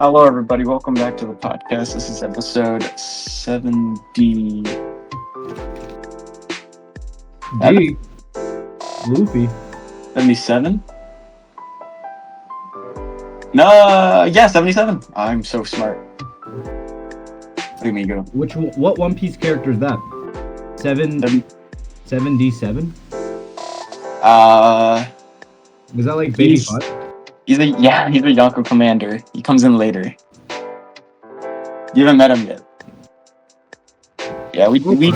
Hello, everybody. Welcome back to the podcast. This is episode 70. D. Luffy. 77? No, yeah, 77. I'm so smart. Look at me go. What One Piece character is that? 7D7? Is that like Baby He's Five? he's a Yonko commander. He comes in later. You haven't met him yet. Yeah, we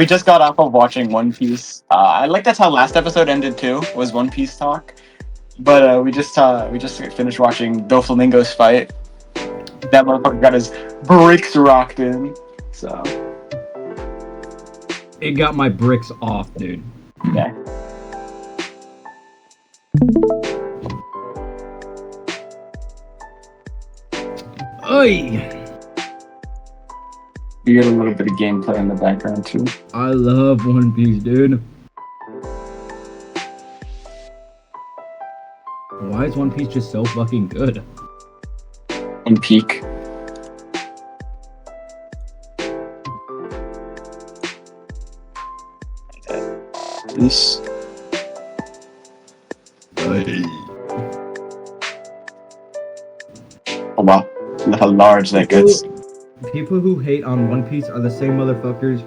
just got off of watching One Piece. I like that's how last episode ended too. Was One Piece talk, but we just finished watching Doflamingo's fight. That motherfucker got his bricks rocked in. So It got my bricks off, dude. yeah. Oy! You get a little bit of gameplay in the background too. I love One Piece, dude. Why is One Piece just so fucking good? In peak. This. Oh wow, look how large that gets. People who hate on One Piece are the same motherfuckers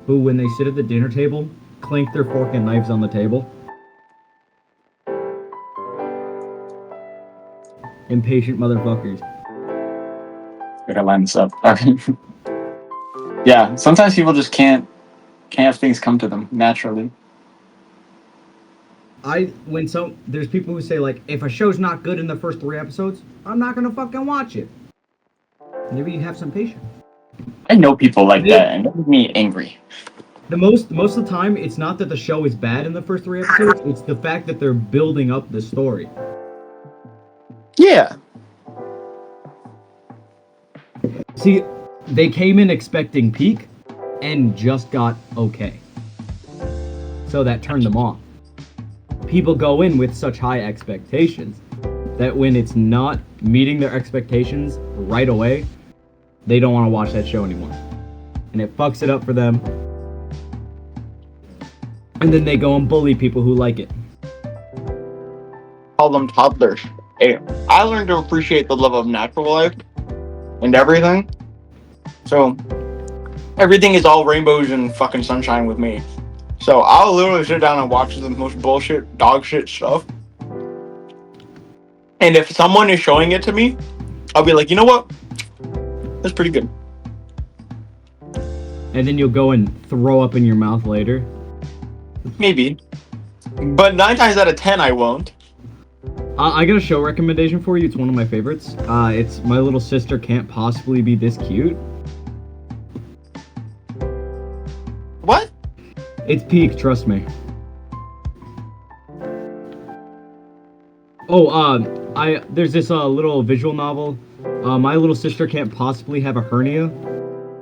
who, when they sit at the dinner table, clink their fork and knives on the table. Impatient motherfuckers. Gotta line this up. Yeah, sometimes people just can't have things come to them naturally. There's people who say, like, if a show's not good in the first 3 episodes, I'm not gonna fucking watch it. Maybe you have some patience. I know people like that, and that makes me angry. Most of the time, it's not that the show is bad in the first 3 episodes, it's the fact that they're building up the story. Yeah. See, they came in expecting peak, and just got okay. So that turned them off. People go in with such high expectations that when it's not meeting their expectations right away, they don't want to watch that show anymore. And it fucks it up for them. And then they go and bully people who like it. Call them toddlers. Hey, I learned to appreciate the love of natural life and everything. So everything is all rainbows and fucking sunshine with me. So I'll literally sit down and watch the most bullshit, dog shit stuff. And if someone is showing it to me, I'll be like, you know what? That's pretty good. And then you'll go and throw up in your mouth later. Maybe. But 9 times out of 10, I won't. I got a show recommendation for you. It's one of my favorites. It's My Little Sister Can't Possibly Be This Cute. What? It's peak, trust me. Oh, there's this little visual novel. My Little Sister Can't Possibly Have a Hernia.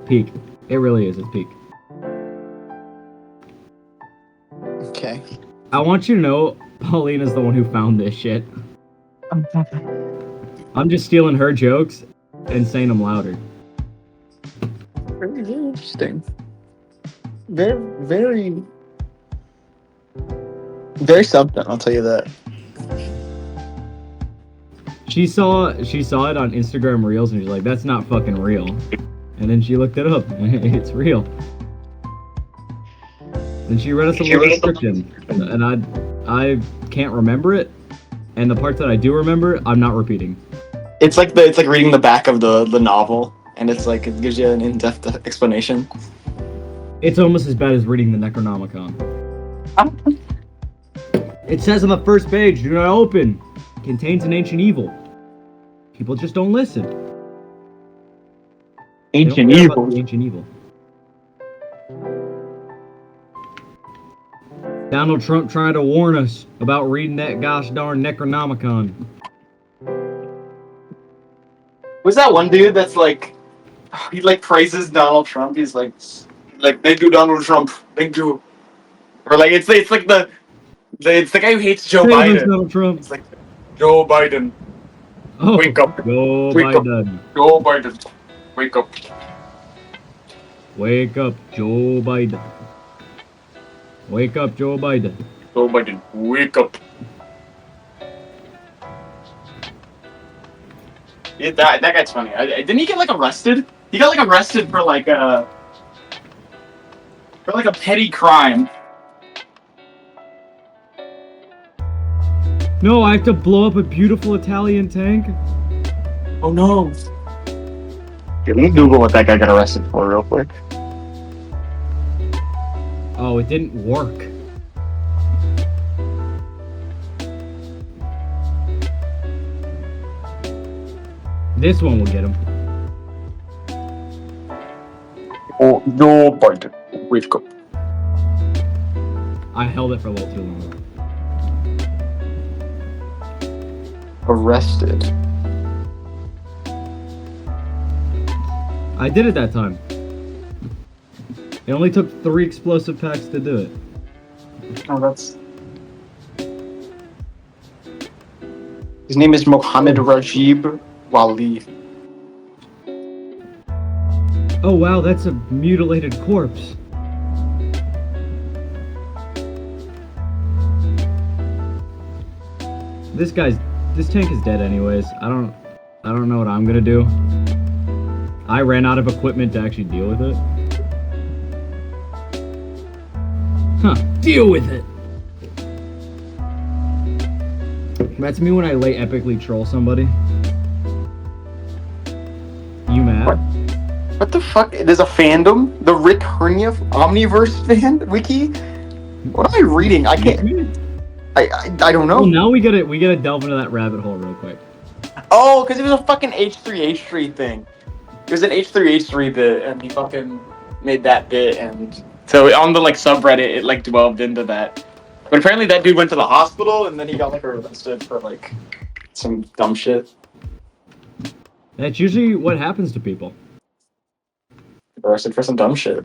Peak. It really is. It's peak. Okay. I want you to know, Paulina's the one who found this shit. I'm just stealing her jokes and saying them louder. Very interesting. Very something, I'll tell you that. She saw it on Instagram Reels and she's like, that's not fucking real. And then she looked it up. It's real. And she read us a little description. And I can't remember it. And the parts that I do remember, I'm not repeating. It's like reading the back of the novel, and it's like it gives you an in-depth explanation. It's almost as bad as reading the Necronomicon. It says on the first page, do not open. Contains an ancient evil. People just don't listen. Ancient they don't care evil. about the ancient evil. Donald Trump trying to warn us about reading that gosh darn Necronomicon. Was that one dude that's like, he like praises Donald Trump? He's like thank you, Donald Trump, thank you. Or like it's like the guy who hates Joe Say this, Biden. Donald Trump. It's like Joe Biden. Oh, Wake up. Joe Wake up. Biden. Joe Biden. Wake up. Wake up, Joe Biden. Wake up, Joe Biden. Joe Biden. Wake up. Yeah, that guy's funny. Didn't he get like arrested? He got like arrested for like a petty crime. No, I have to blow up a beautiful Italian tank. Oh no. Okay, let me Google what that guy got arrested for real quick. Oh, it didn't work. This one will get him. Oh, Joe Biden. Wake up. I held it for a little too long. Arrested. I did it that time. It only took 3 explosive packs to do it. Oh, that's. His name is Mohammed Rajib Wali. Oh wow, that's a mutilated corpse. This tank is dead anyways. I don't know what I'm gonna do. I ran out of equipment to actually deal with it. Huh, deal with it! That's me when I lay epically troll somebody. You mad? What the fuck? There's a fandom? The Rick Hernia Omniverse fan wiki? What am I reading? I can't. I don't know. Well, now we gotta delve into that rabbit hole real quick. Oh, because it was a fucking H3H3 thing. It was an H3H3 bit, and he fucking made that bit, and so on the like subreddit, it like delved into that. But apparently, that dude went to the hospital, and then he got like arrested for like some dumb shit. That's usually what happens to people. Arrested for some dumb shit.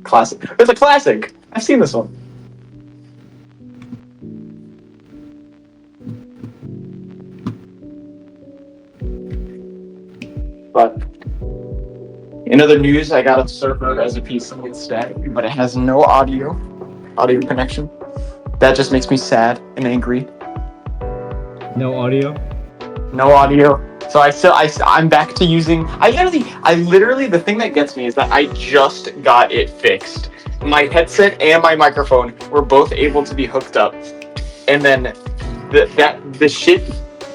Classic. It's a classic. I've seen this one. But in other news, I got a server as a PC instead, but it has no audio connection. That just makes me sad and angry. No audio? No audio. So I'm back to using. I literally, the thing that gets me is that I just got it fixed. My headset and my microphone were both able to be hooked up, and then the shit.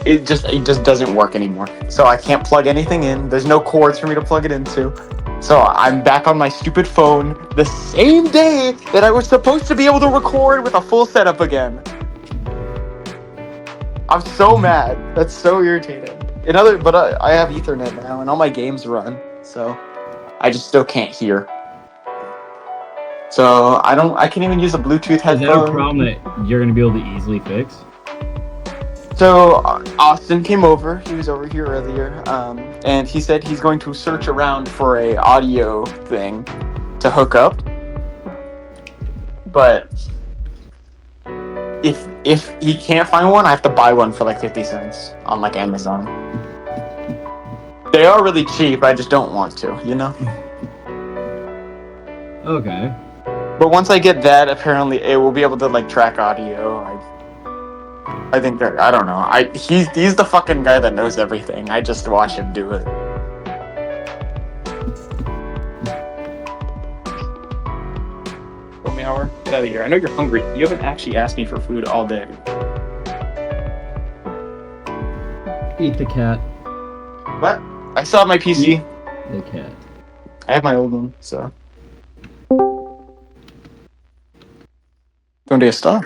It just doesn't work anymore. So I can't plug anything in. There's no cords for me to plug it into. So I'm back on my stupid phone the same day that I was supposed to be able to record with a full setup again. I'm so mad. That's so irritating. But I have Ethernet now, and all my games run. So I just still can't hear. So I can't even use a Bluetooth headphone. Is that a problem that you're gonna be able to easily fix? So Austin came over. He was over here earlier, and he said he's going to search around for a audio thing to hook up. But if he can't find one, I have to buy one for like 50 cents on like Amazon. They are really cheap. I just don't want to, you know. Okay. But once I get that, apparently it will be able to like track audio. I think that I don't know. He's the fucking guy that knows everything. I just watch him do it. Hour, get out of here. I know you're hungry. You haven't actually asked me for food all day. Eat the cat. What? I still have my PC. Eat the cat. I have my old one, so. Don't do stuff.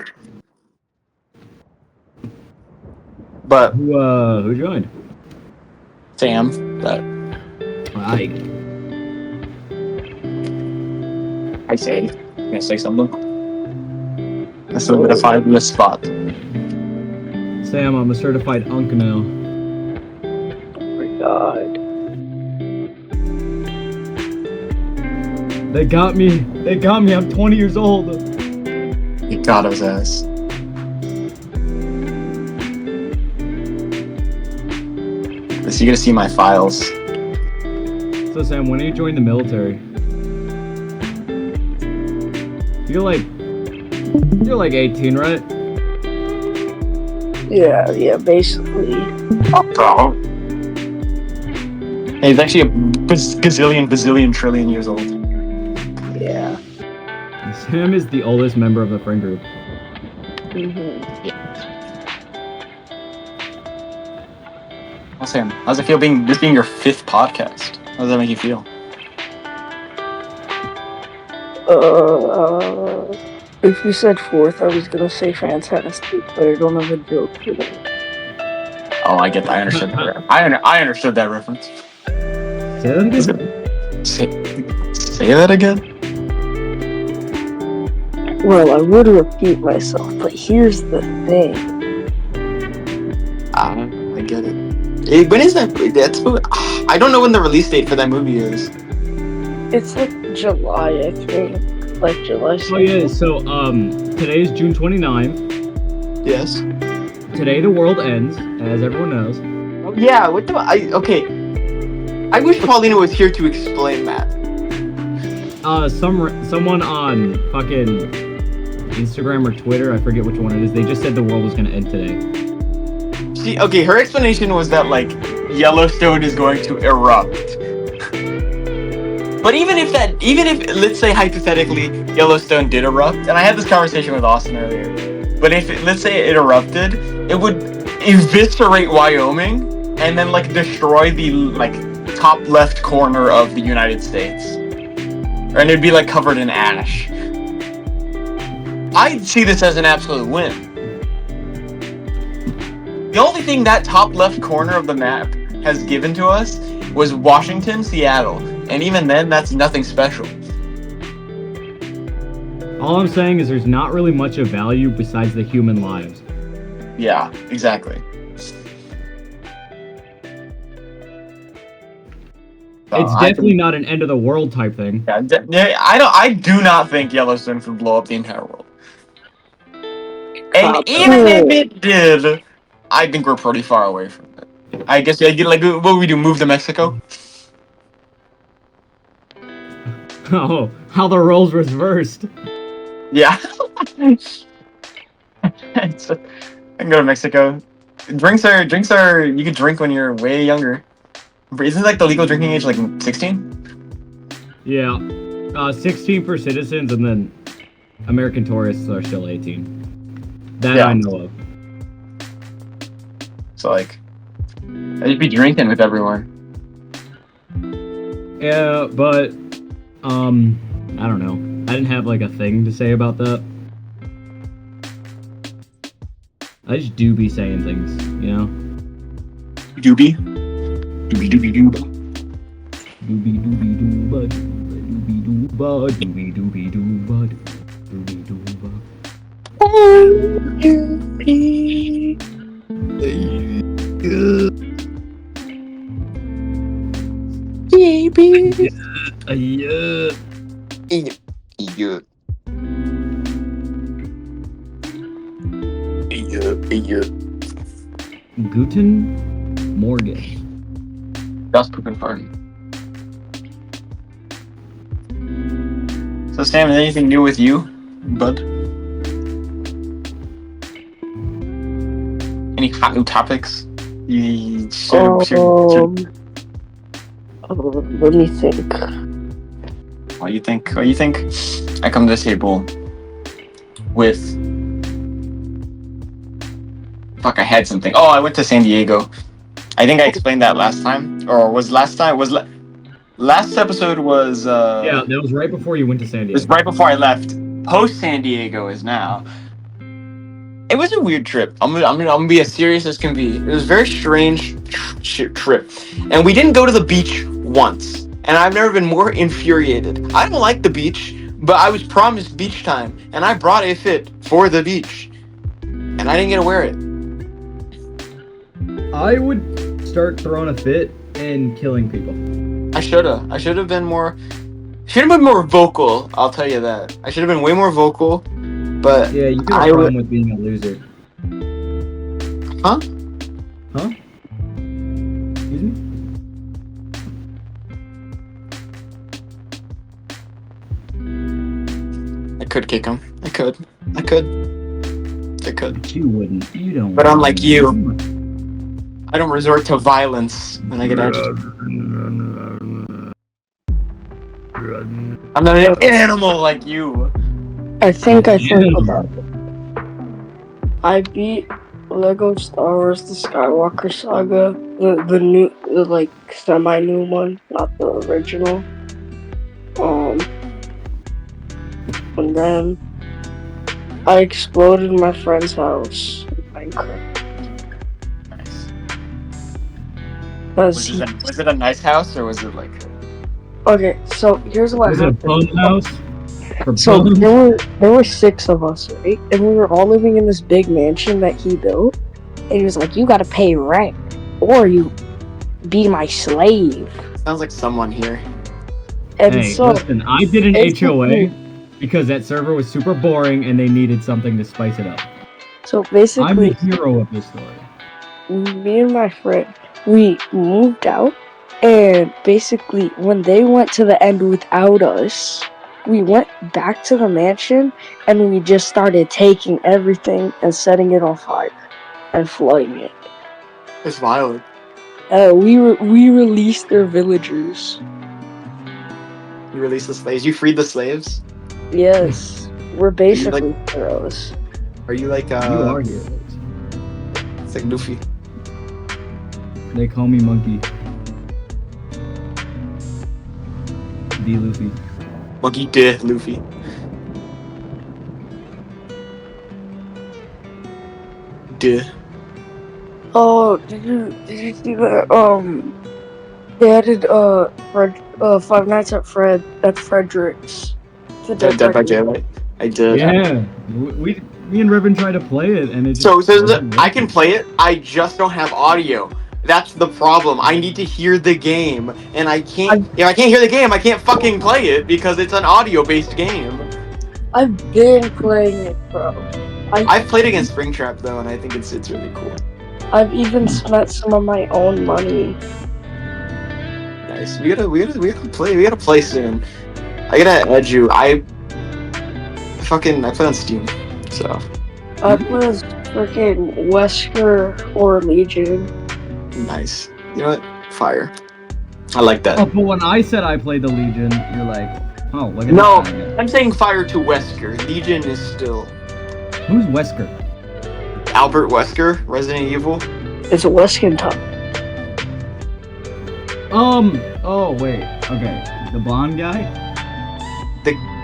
But Who joined? Sam, but I say. Can I say something? That's a bit of a miss spot. Sam, I'm a certified unk now. Oh my god. They got me. I'm 20 years old. He got his ass. So you gotta see my files. So Sam, when are you joining the military? You're like 18, right? Yeah, basically. Oh. Hey, he's actually a bazillion, trillion years old. Yeah. Sam is the oldest member of the friend group. Well, Sam, how's it feel this being your 5th podcast? How does that make you feel? If you said 4th, I was gonna say fantastic, but I don't have a joke for that. Oh, I get that. I understood that. I understood that reference. Say that again? Say that again? Well, I would repeat myself, but here's the thing. I get it. When is that? I don't know when the release date for that movie is. It's like July, I think. Like July 2nd. Oh yeah, so today's June 29th. Yes. Today the world ends, as everyone knows. Oh yeah, what do okay. I wish Paulina was here to explain that. Someone on fucking Instagram or Twitter, I forget which one it is, they just said the world was gonna end today. Okay, her explanation was that, like, Yellowstone is going to erupt. But even if, let's say, hypothetically, Yellowstone did erupt, and I had this conversation with Austin earlier, but if, let's say it erupted, it would eviscerate Wyoming, and then, like, destroy the, like, top left corner of the United States. And it'd be, like, covered in ash. I see this as an absolute win. The only thing that top left corner of the map has given to us was Washington, Seattle, and even then, that's nothing special. All I'm saying is there's not really much of value besides the human lives. Yeah, exactly. It's definitely not an end of the world type thing. Yeah, I do not think Yellowstone would blow up the entire world. And even if it did, I think we're pretty far away from it. I guess, like, what would we do? Move to Mexico? Oh, how the roles reversed. Yeah. I can go to Mexico. Drinks are, you can drink when you're way younger. Isn't, like, the legal drinking age, like, 16? Yeah. 16 for citizens, and then American tourists are still 18. That I know of. So, like, I'd be drinking with everyone. Yeah, but, I don't know. I didn't have, like, a thing to say about that. I just do be saying things, you know? Doobie? Doobie-dooba. Doobie-dooby-dooba, doobie-dooba, doobie-dooby-dooba, doobie-dooba. Guten Morgen. That's pooping party. So Sam, is anything new with you, bud? Any hot new topics? You should. Let me think. What do you think? I come to this table with. Fuck! I had something. Oh, I went to San Diego. I think I explained that last time, or was last time? Last episode was. Yeah, that was right before you went to San Diego. It was right before I left. Post San Diego is now. It was a weird trip. I'm gonna be as serious as can be. It was a very strange trip, and we didn't go to the beach once. And I've never been more infuriated. I don't like the beach, but I was promised beach time, and I brought a fit for the beach, and I didn't get to wear it. I would start throwing a fit and killing people. I should have been more vocal. I'll tell you that. I should have been way more vocal. But yeah, you got a problem with being a loser. Huh? Excuse me? could kick him. I could. But you wouldn't. You don't. But unlike you, I don't resort to violence when I get agitated. I'm not an animal like you. I think about it. I beat Lego Star Wars: The Skywalker Saga, the new, the like semi-new one, not the original. And then I exploded my friend's house in Minecraft. Nice. Was it a nice house or was it like? Okay, so here's what Was it a happened. bum house? So there were 6 of us, right? And we were all living in this big mansion that he built. And he was like, "You gotta pay rent, or you be my slave." Sounds like someone here. And Hey, so listen, I did an it's HOA because that server was super boring and they needed something to spice it up. so I'm the basically, hero of this story. me and my friend, we moved out, and basically when they went to the end without us, we went back to the mansion and we just started taking everything and setting it on fire and flooding it. It's violent. We released their villagers. You released the slaves. You freed the slaves. Yes, we're basically heroes. Are you like You are heroes. It's like Luffy. They call me Monkey. D. Luffy. Monkey D. Luffy. D. Oh, did you see that? They added Five Nights at Frederick's. The Dead by Daylight. I did. Yeah, me and Riven tried to play it, and it just So wasn't I can play it. I just don't have audio. That's the problem. I need to hear the game, and I can't. If I can't hear the game, I can't fucking play it because it's an audio-based game. I've been playing it, bro. I've played against Springtrap though, and I think it's really cool. I've even spent some of my own money. Nice. We gotta play. We gotta play soon. I gotta add you. I play on Steam, so. I was freaking Wesker or Legion. Nice. You know what? Fire. I like that. Oh, but when I said I played the Legion, you're like, oh, look at No, this guy. I'm saying fire to Wesker. Legion is still. Who's Wesker? Albert Wesker, Resident Evil. It's a Weskin top. Oh wait. Okay. The blonde guy?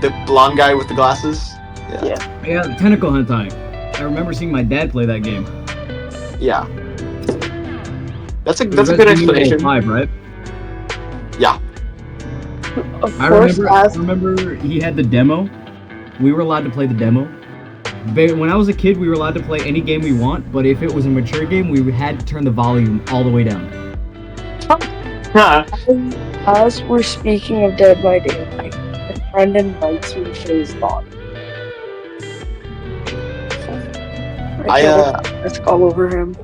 The blonde guy with the glasses. Yeah. Yeah, the Tentacle Hentai. I remember seeing my dad play that game. Yeah. That's a It was good Resident Evil explanation. 5, right? Yeah. Of I course, remember he had the demo. We were allowed to play the demo. When I was a kid, we were allowed to play any game we want, but if it was a mature game, we had to turn the volume all the way down. as we're speaking of Dead by Daylight, a friend invites me to his lobby. Let's call over him.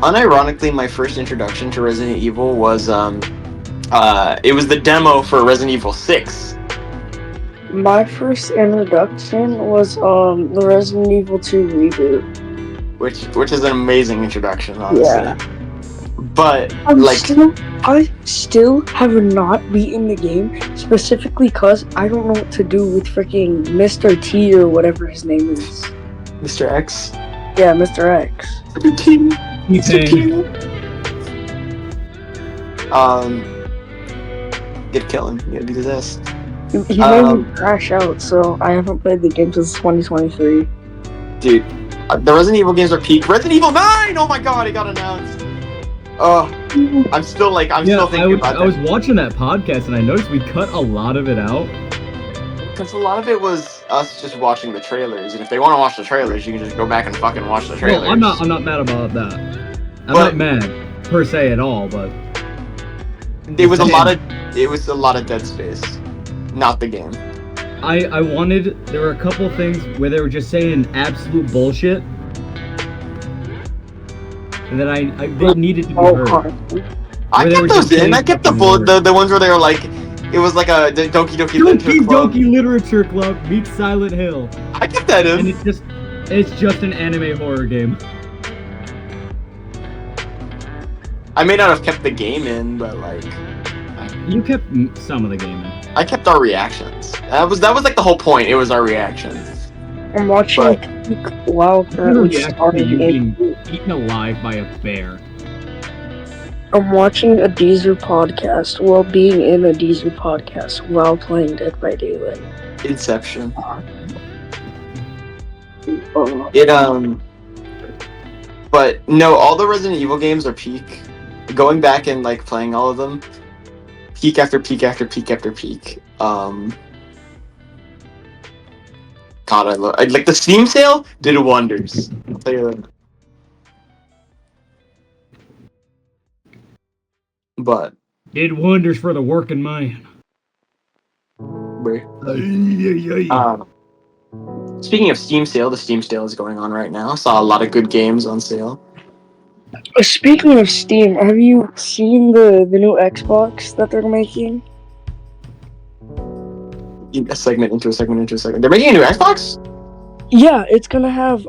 Unironically, my first introduction to Resident Evil was it was the demo for Resident Evil 6. My first introduction was the Resident Evil 2 reboot. Which is an amazing introduction, honestly. Yeah. But I still have not beaten the game, specifically because I don't know what to do with freaking Mr. T or whatever his name is. Mr. X. Yeah, Mr. X. Mr. T. Mr. T. Get killing. You gotta beat his ass. He made me crash out, so I haven't played the game since 2023. Dude, the Resident Evil games are peak. Resident Evil 9! Oh my god, it got announced. I'm still thinking about that. I was watching that podcast and I noticed we cut a lot of it out. Because a lot of it was us just watching the trailers, and if they want to watch the trailers, you can just go back and fucking watch the trailers. No, I'm not mad about that. I'm not mad per se at all, but it was a lot of Dead Space, not the game. There were a couple things where they were just saying absolute bullshit that I needed to be heard. I kept those in. I kept the ones where they were like, It was like a Doki Doki Doki Literature Club. Doki Literature Club meets Silent Hill, I kept that and in. it's just an anime horror game. I may not have kept the game in, but like You kept some of the game in. I kept our reactions. That was like the whole point. It was our reactions. I'm watching But- Peak while You currently react to starting you a being eaten alive by a bear. I'm watching a Deezer podcast while being in a Deezer podcast while playing Dead by Daylight. Inception. Oh, But no, all the Resident Evil games are peak. Going back and like playing all of them, peak after peak after peak after peak. God, I like the Steam sale did wonders. I'll tell you that. But Did wonders for the working man. speaking of Steam sale, the Steam sale is going on right now. Saw a lot of good games on sale. speaking of Steam, have you seen the new Xbox that they're making? A segment into a segment into a segment. They're making a new Xbox? Yeah, it's gonna have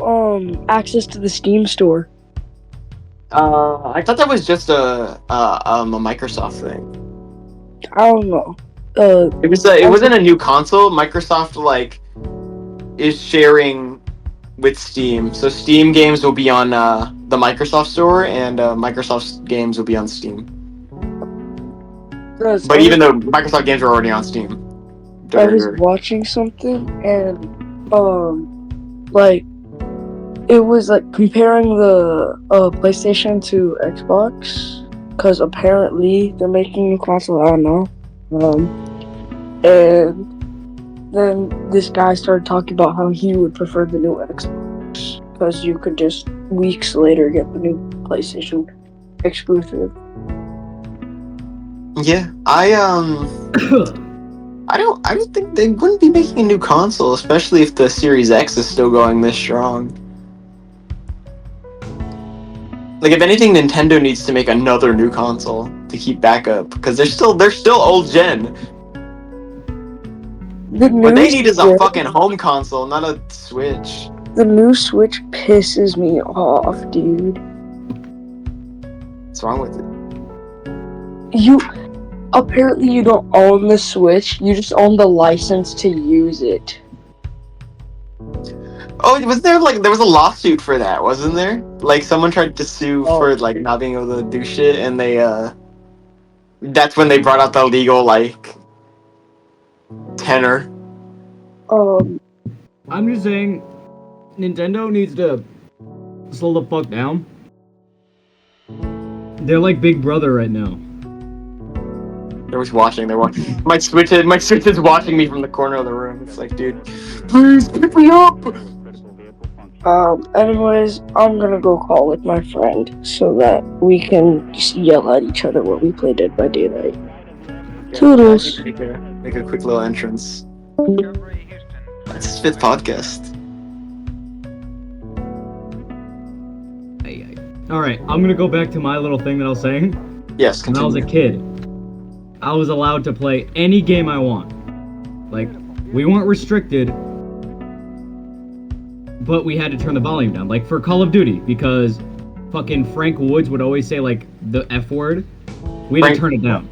access to the Steam store. I thought that was just a Microsoft thing. I don't know. It wasn't a new console. Microsoft like is sharing with Steam, so Steam games will be on the Microsoft store, and Microsoft games will be on Steam. But even though Microsoft games are already on Steam, I was watching something and like it was like comparing the PlayStation to Xbox because apparently they're making a console. I don't know, and then this guy started talking about how he would prefer the new Xbox because you could just weeks later get the new PlayStation exclusive. Yeah, I don't think they wouldn't be making a new console, especially if the Series X is still going this strong. Like, if anything, Nintendo needs to make another new console to keep backup because they're still old gen. What they need is a fucking home console, not a Switch. The new Switch pisses me off, dude. What's wrong with it? Apparently you don't own the Switch, you just own the license to use it. Oh, there was a lawsuit for that, wasn't there? Like someone tried to sue for like not being able to do shit, and they that's when they brought out the legal like tenor. I'm just saying, Nintendo needs to slow the fuck down. They're like Big Brother right now. They're watching. My Switch is watching me from the corner of the room. It's like, dude, please pick me up. Anyways, I'm gonna go call with my friend so that we can just yell at each other while we play Dead by Daylight. Toodles. Make a quick little entrance. That's his 5th podcast. Alright, I'm gonna go back to my little thing that I was saying. Yes, When continue. I was a kid, I was allowed to play any game I want. Like, we weren't restricted, but we had to turn the volume down. Like, for Call of Duty, because fucking Frank Woods would always say, like, the F word. We had to turn it down.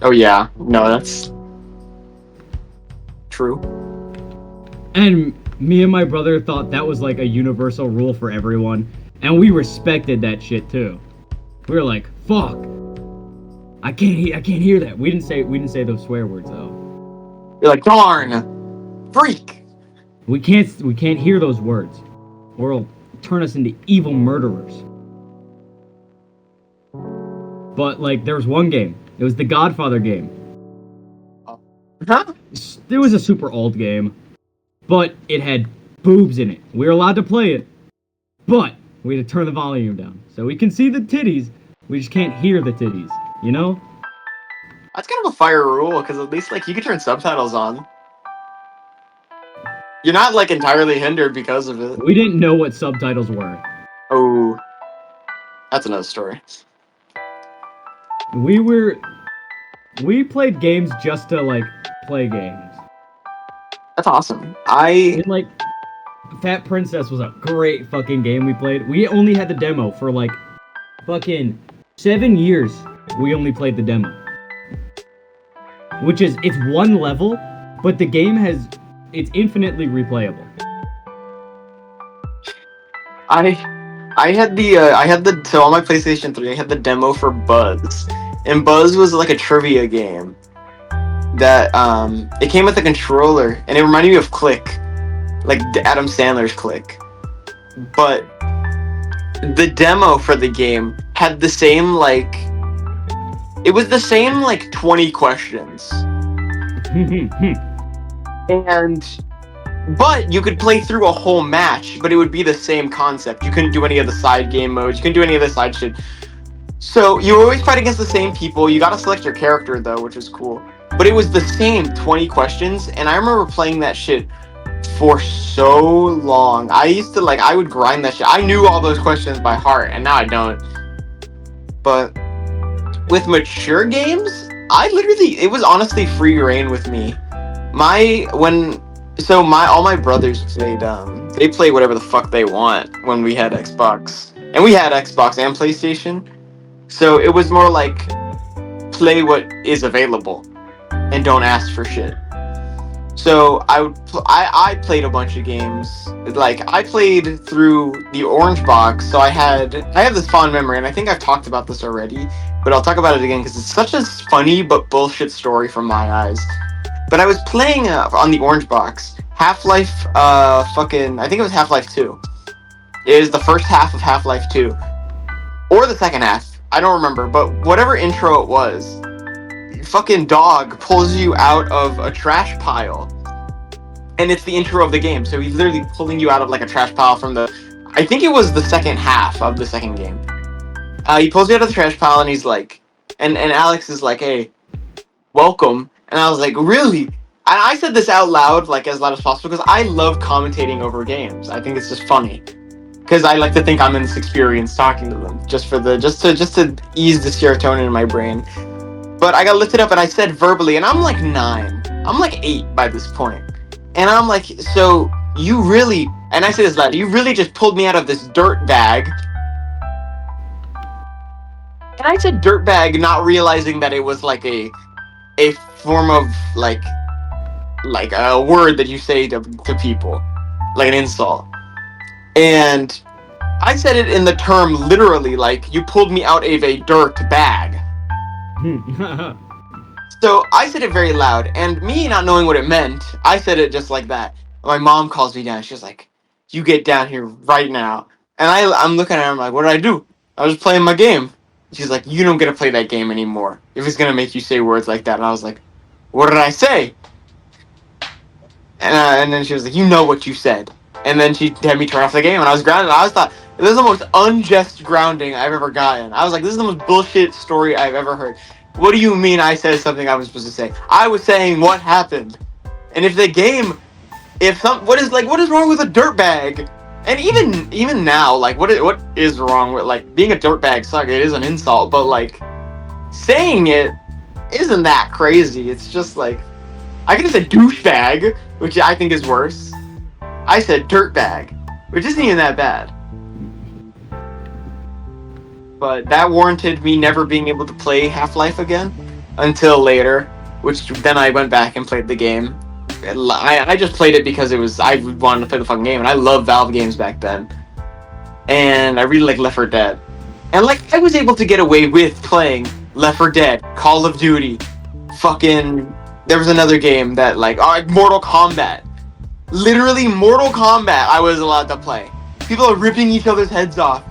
Oh, yeah. No, that's true. And me and my brother thought that was, like, a universal rule for everyone. And we respected that shit, too. We were like, fuck. I can't hear that. We didn't say those swear words though. You're like, darn, freak. We can't hear those words, or it'll turn us into evil murderers. But like, there was one game. It was the Godfather game. Huh? It was a super old game, but it had boobs in it. We were allowed to play it, but we had to turn the volume down so we can see the titties. We just can't hear the titties. You know? That's kind of a fire rule, because at least, like, you can turn subtitles on. You're not, like, entirely hindered because of it. We didn't know what subtitles were. Oh. That's another story. We were... We played games just to like play games. That's awesome. And like Fat Princess was a great fucking game we played. We only had the demo for like fucking 7 years. We only played the demo. Which is, it's one level, but the game it's infinitely replayable. I had the so on my PlayStation 3 I had the demo for Buzz, and Buzz was like a trivia game that it came with a controller and it reminded me of Click, like Adam Sandler's Click, but the demo for the game had the same like it was the same like 20 questions, and but you could play through a whole match, but it would be the same concept. You couldn't do any of the side game modes. You couldn't do any of the side shit. So you always fight against the same people. You gotta select your character though, which is cool. But it was the same 20 questions, and I remember playing that shit for so long. I used to I would grind that shit. I knew all those questions by heart, and now I don't. But with mature games, it was honestly free reign with me. All my brothers played they play whatever the fuck they want when we had Xbox. And we had Xbox and PlayStation. So it was more like play what is available and don't ask for shit. So I played a bunch of games. Like I played through the Orange Box, so I have this fond memory, and I think I've talked about this already, but I'll talk about it again because it's such a funny but bullshit story from my eyes. But I was playing on the Orange Box Half-Life, I think it was Half-Life 2. It was the first half of Half-Life 2, or the second half. I don't remember, but whatever intro it was, fucking dog pulls you out of a trash pile, and it's the intro of the game. So he's literally pulling you out of like a trash pile from I think it was the second half of the second game. He pulls you out of the trash pile, and he's like, and Alex is like, "Hey, welcome." And I was like, "Really?" And I said this out loud, like as loud as possible, because I love commentating over games. I think it's just funny, because I like to think I'm in this experience talking to them, just to ease the serotonin in my brain. But I got lifted up and I said verbally, and I'm like 9. I'm like 8 by this point. And I'm like, so you really, and I say this loud, you really just pulled me out of this dirt bag. And I said dirt bag, not realizing that it was like a form of like a word that you say to people, like an insult. And I said it in the term literally, like, you pulled me out of a dirt bag. So I said it very loud, and me not knowing what it meant, I said it just like that. My mom calls me down. She's like, "You get down here right now." And I'm looking at her. I'm like, "What did I do? I was playing my game." She's like, "You don't get to play that game anymore if it's gonna make you say words like that." And I was like, "What did I say?" And then she was like, "You know what you said." And then she had me turn off the game, and I was grounded. I thought, this is the most unjust grounding I've ever gotten. I was like, this is the most bullshit story I've ever heard. What do you mean I said something I was supposed to say? I was saying what happened. And if the game, what is wrong with a dirtbag? And even now, like, what is wrong with, like, being a dirtbag? Suck, it is an insult, but like, saying it isn't that crazy. It's just like, I could have said douchebag, which I think is worse. I said dirtbag, which isn't even that bad. But that warranted me never being able to play Half-Life again until later, which then I went back and played the game. I just played it because I wanted to play the fucking game, and I loved Valve games back then. And I really like Left 4 Dead. And like, I was able to get away with playing Left 4 Dead, Call of Duty, there was another game that Mortal Kombat. Literally Mortal Kombat I was allowed to play. People are ripping each other's heads off,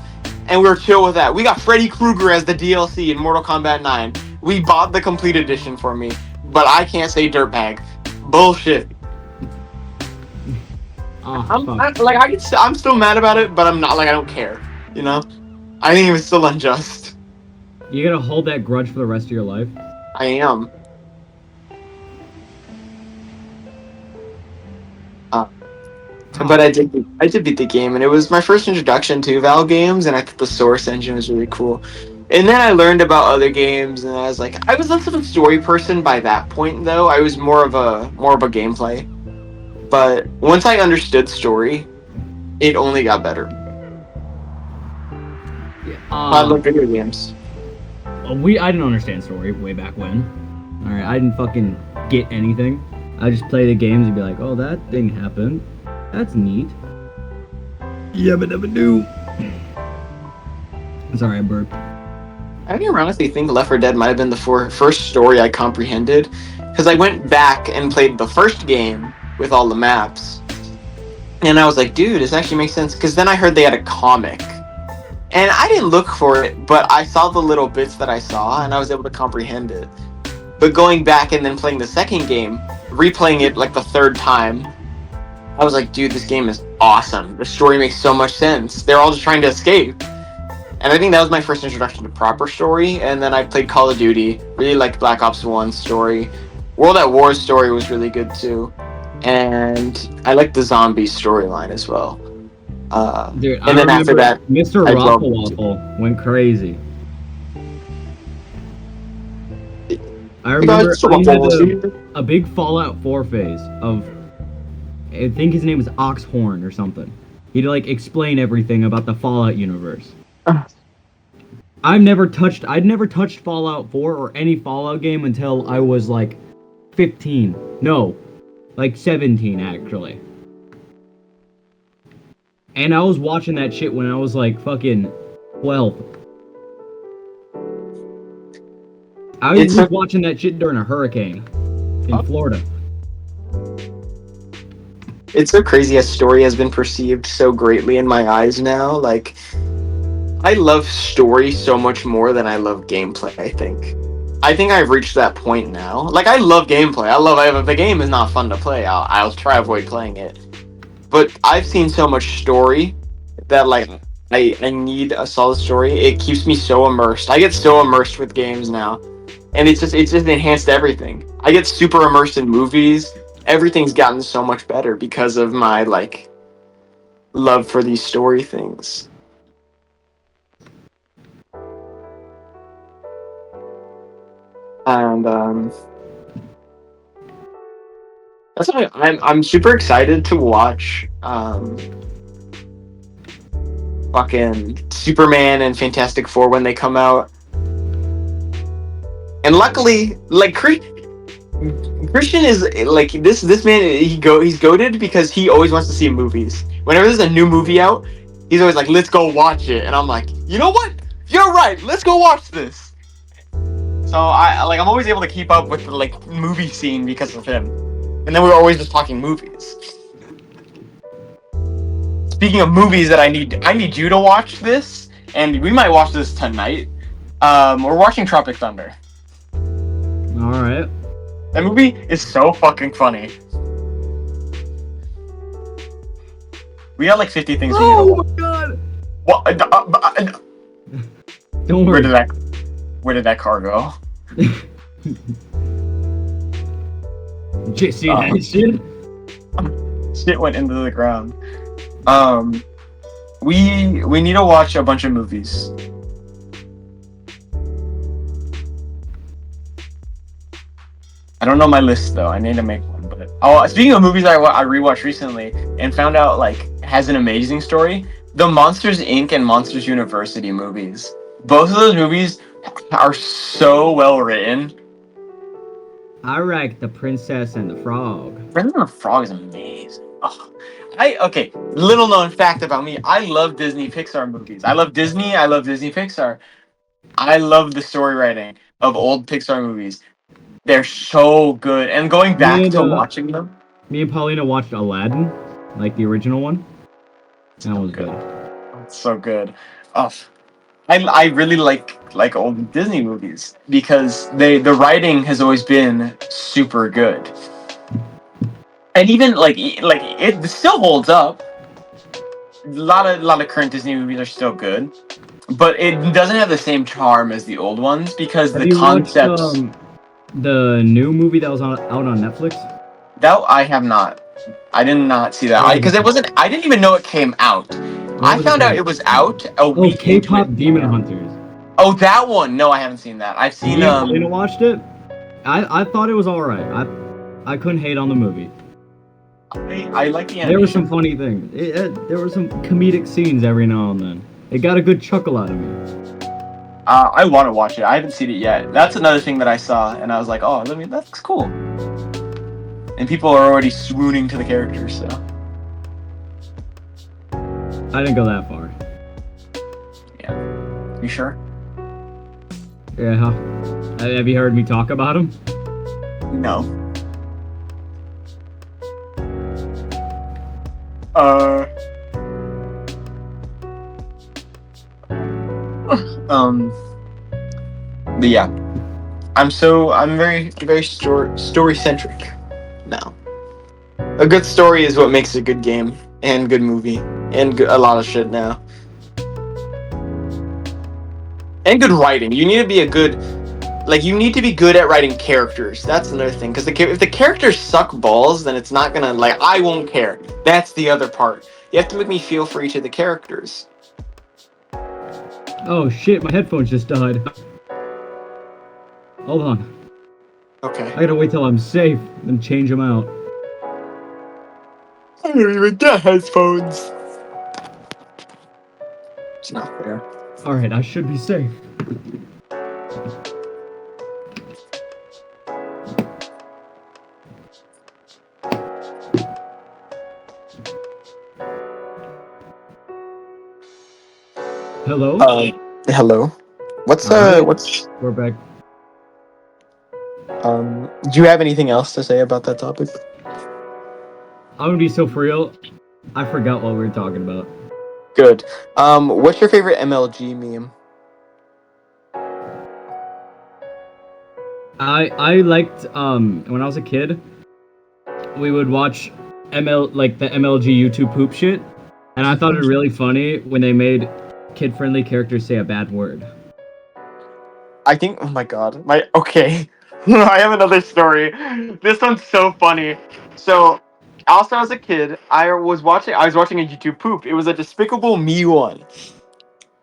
and we were chill with that. We got Freddy Krueger as the DLC in Mortal Kombat 9. We bought the complete edition for me, but I can't say dirtbag. Bullshit. I'm still mad about it, but I'm not, I don't care, you know? I think it was still unjust. You gonna hold that grudge for the rest of your life? I am. But I did beat the game, and it was my first introduction to Valve games, and I thought the Source engine was really cool. And then I learned about other games, and I was like, I was less of a story person by that point, though. I was more of a gameplay. But once I understood story, it only got better. Yeah, I love video games. I didn't understand story way back when. All right, I didn't fucking get anything. I just play the games and be like, oh, that thing happened. That's neat. Yeah, but never do. Sorry, I burped. I can honestly think Left 4 Dead might have been the first story I comprehended, because I went back and played the first game with all the maps, and I was like, dude, this actually makes sense, because then I heard they had a comic, and I didn't look for it, but I saw the little bits that I saw, and I was able to comprehend it. But going back and then playing the second game, replaying it like the third time, I was like, dude, this game is awesome. The story makes so much sense. They're all just trying to escape. And I think that was my first introduction to proper story. And then I played Call of Duty, really liked Black Ops 1's story. World at War's story was really good too. And I liked the zombie storyline as well. Dude, and then after that, Mr. I Raffle loved Waffle went crazy. I You remember guys, he had a big Fallout 4 phase of, I think his name was Oxhorn or something. He'd like explain everything about the Fallout universe. I'd never touched Fallout 4 or any Fallout game until I was like 15. No, like 17 actually. And I was watching that shit when I was like fucking 12. I was watching that shit during a hurricane in Florida. It's so crazy. A story has been perceived so greatly in my eyes now. Like, I love story so much more than I love gameplay, I think I've reached that point now. Like, I love gameplay. If the game is not fun to play, I'll try to avoid playing it. But I've seen so much story that, like, I need a solid story. It keeps me so immersed. I get so immersed with games now. And it's just enhanced everything. I get super immersed in movies. Everything's gotten so much better because of my, like, love for these story things. And that's why I'm super excited to watch fucking Superman and Fantastic Four when they come out. And luckily, like, Christian is like this man. He's goated because he always wants to see movies. Whenever there's a new movie out, he's always like, "Let's go watch it." And I'm like, "You know what? You're right. Let's go watch this." So I'm always able to keep up with the like movie scene because of him. And then we're always just talking movies. Speaking of movies that I need you to watch this, and we might watch this tonight. We're watching Tropic Thunder. All right. That movie is so fucking funny. We got like 50 things we need to watch. Oh my god! What? Don't worry. Where did that car go? See that shit? Shit went into the ground. We need to watch a bunch of movies. I don't know my list though. I need to make one. But speaking of movies, I rewatched recently and found out like has an amazing story. The Monsters Inc. and Monsters University movies. Both of those movies are so well written. I like The Princess and the Frog. Princess and the Frog is amazing. Oh, okay. Little known fact about me: I love Disney Pixar movies. I love Disney. I love Disney Pixar. I love the story writing of old Pixar movies. They're so good. And going back to watching them. Me and Paulina watched Aladdin, like the original one. That was good. It's so good. Oh, I really like old Disney movies because the writing has always been super good. And even like it still holds up. A lot of current Disney movies are still good, but it doesn't have the same charm as the old ones because the concepts. Watched, the new movie that was out on Netflix? That I have not. I did not see that because it wasn't. I didn't even know it came out. I found out it was out a week. K-pop Demon Hunters. Oh, that one. No, I haven't seen that. I've seen Me and Elena watched it. I thought it was all right. I couldn't hate on the movie. I like the animation. There were some funny things. There were some comedic scenes every now and then. It got a good chuckle out of me. I want to watch it. I haven't seen it yet. That's another thing that I saw, and I was like, oh, that's cool. And people are already swooning to the characters, so. I didn't go that far. Yeah. You sure? Yeah. Have you heard me talk about him? No. But yeah, I'm very story centric now. A good story is what makes a good game and good movie and a lot of shit now. And good writing. You need to be you need to be good at writing characters. That's another thing. Because if the characters suck balls, then it's not gonna, I won't care. That's the other part. You have to make me feel for each of the characters. Oh shit, my headphones just died. Hold on. Okay. I gotta wait till I'm safe, then change them out. I don't even get headphones. It's not fair. Alright, I should be safe. Hello? Hello. What's We're back. do you have anything else to say about that topic? I'm gonna be so for real. I forgot what we were talking about. Good. What's your favorite MLG meme? I liked when I was a kid, we would watch the MLG YouTube poop shit, and I thought it really funny when they made kid-friendly characters say a bad word. I think, oh my god, okay. I have another story. This one's so funny. So, also as a kid, I was watching a YouTube poop. It was a Despicable Me one.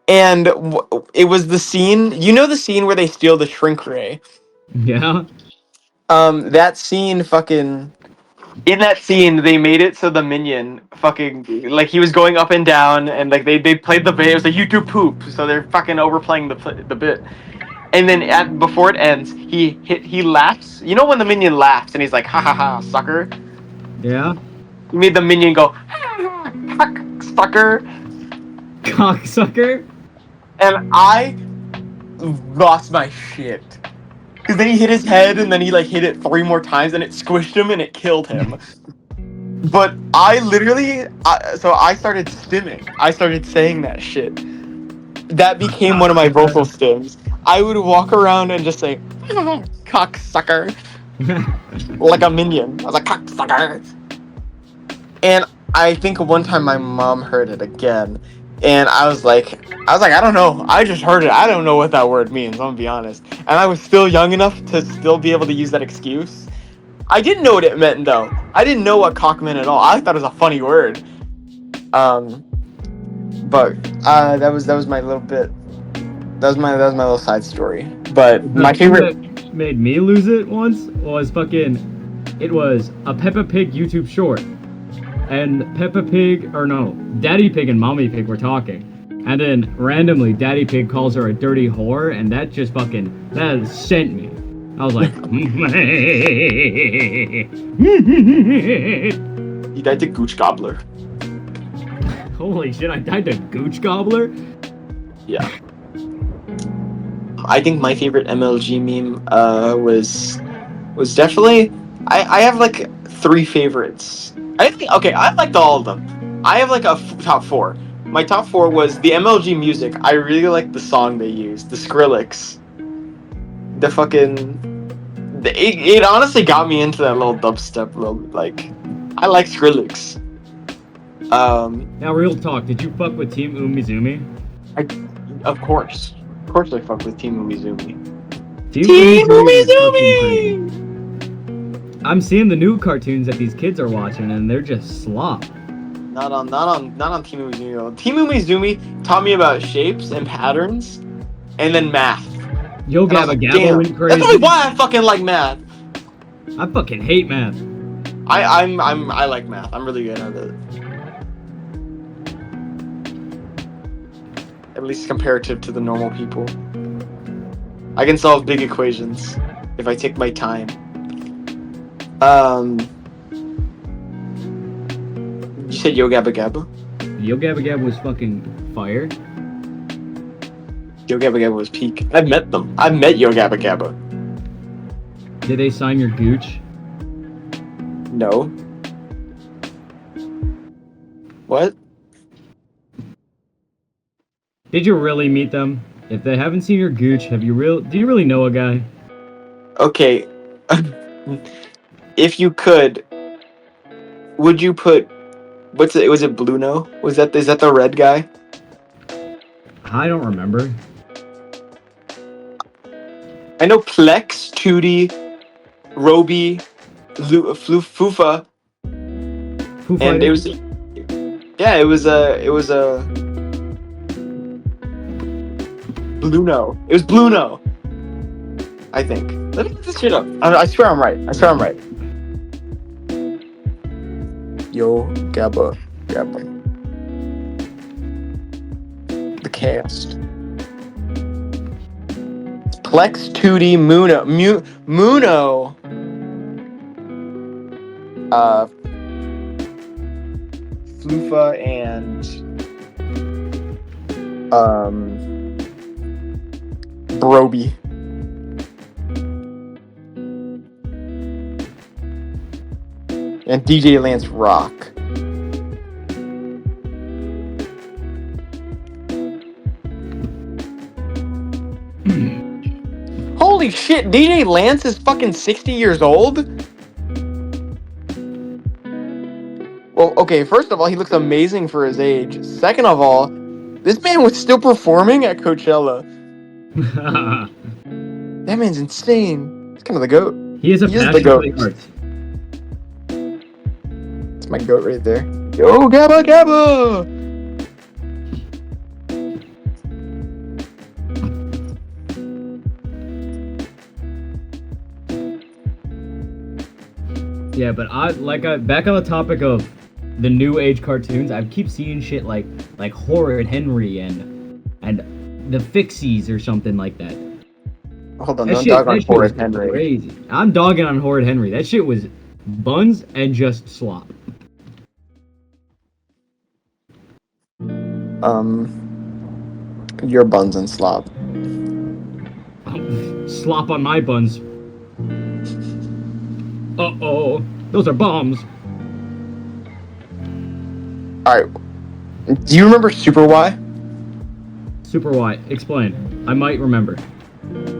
And it was the scene, the scene where they steal the shrink ray? Yeah? That scene in that scene, they made it so the minion he was going up and down, and they played the bit. It was a YouTube poop, so they're fucking overplaying the bit. And then before it ends, he laughs. You know when the minion laughs and he's like, ha ha ha, sucker? Yeah? He made the minion go, ha ha, cock, sucker. Cocksucker? And I lost my shit. Because then he hit his head, and then he hit it 3 more times, and it squished him, and it killed him. But I literally, so I started stimming. I started saying that shit. That became one of my vocal stims. I would walk around and just say, cocksucker. Like a minion. I was like, cocksucker. And I think one time my mom heard it again. And I was like, I don't know. I just heard it. I don't know what that word means, I'm gonna be honest. And I was still young enough to still be able to use that excuse. I didn't know what it meant, though. I didn't know what cock meant at all. I thought it was a funny word. But that was my little bit. That was my little side story. But my favorite that made me lose it once was it was a Peppa Pig YouTube short. And Daddy Pig and Mommy Pig were talking. And then randomly, Daddy Pig calls her a dirty whore, and that just that sent me. I was like, You died to Gooch Gobbler. Holy shit, I died to Gooch Gobbler? Yeah. I think my favorite MLG meme was definitely, I have 3 favorites. I liked all of them. I have a top 4. My top 4 was the MLG music. I really liked the song they used, the Skrillex. It honestly got me into that little dubstep I like Skrillex. Now real talk, did you fuck with Team Umizoomi? Of course I fuck with Team Umizoomi. Team Umizoomi! I'm seeing the new cartoons that these kids are watching, and they're just slop. Not on Team Umizoomi though. Team Umizoomi taught me about shapes and patterns, and then math. Yo And I was Gabba like, Gabba damn. went That's crazy. probably why I fucking like math. I fucking hate math. I like math. I'm really good at it. At least comparative to the normal people. I can solve big equations if I take my time. You said Yo Gabba Gabba? Yo Gabba Gabba was fucking fire. Yo Gabba Gabba was peak. I've met them. I've met Yo Gabba Gabba. Did they sign your gooch? No. What? Did you really meet them? If they haven't seen your gooch, do you really know a guy? Okay. If you could, would you put was it Bluno? Is that the red guy? I don't remember. I know Plex, Tootie, Roby, Fufa, Foo and it Fighters? was it was a Bluno. It was Bluno. I think. Let me get this shit up. I swear I'm right. Yo Gabba Gabba. The cast. Plex, Tootie, Muno. Flufa and Broby. And DJ Lance Rock. Holy shit, DJ Lance is fucking 60 years old? Well, okay, first of all, he looks amazing for his age. Second of all, this man was still performing at Coachella. That man's insane. He's kind of the GOAT. He has a He is passion the for the GOAT. arts. That's my GOAT right there. Yo, Gabba Gabba! Yeah, but back on the topic of the new age cartoons, I keep seeing shit like Horrid Henry and the Fixies or something like that. Hold on, That don't shit, dog on that shit Horrid was Henry. crazy. I'm dogging on Horrid Henry. That shit was buns and just slop. Your buns and slop. Slop on my buns. Uh-oh. Those are bombs. Alright. Do you remember Super Y? Super Y. Explain. I might remember.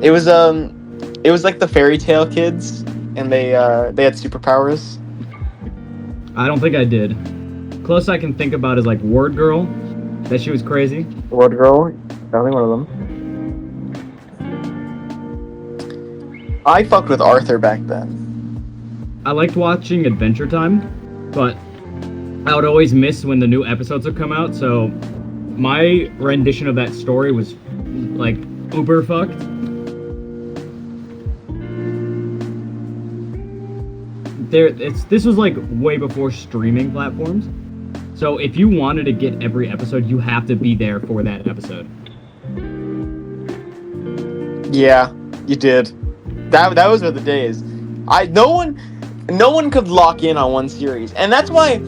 It was like the fairy tale kids, and they had superpowers. I don't think I did. Close I can think about is like Word Girl. That shit was crazy. Word Girl, definitely one of them. I fucked with Arthur back then. I liked watching Adventure Time, but I would always miss when the new episodes would come out, so my rendition of that story was like uber fucked. This was like way before streaming platforms. So if you wanted to get every episode, you have to be there for that episode. Yeah, you did. That was the days. No one could lock in on one series, and that's why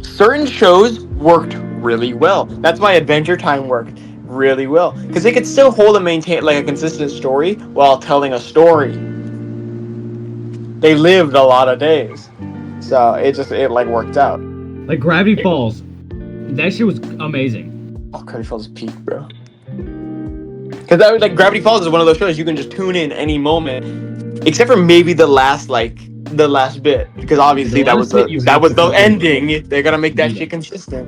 certain shows worked really well. That's why Adventure Time worked really well, because they could still hold and maintain like a consistent story while telling a story. They lived a lot of days, so it like worked out. Like Gravity Falls, that shit was amazing. Oh, Gravity Falls is peak, bro. Because that was like Gravity Falls is one of those shows you can just tune in any moment, except for maybe the last bit, because obviously that was the ending. They're gonna make that shit consistent.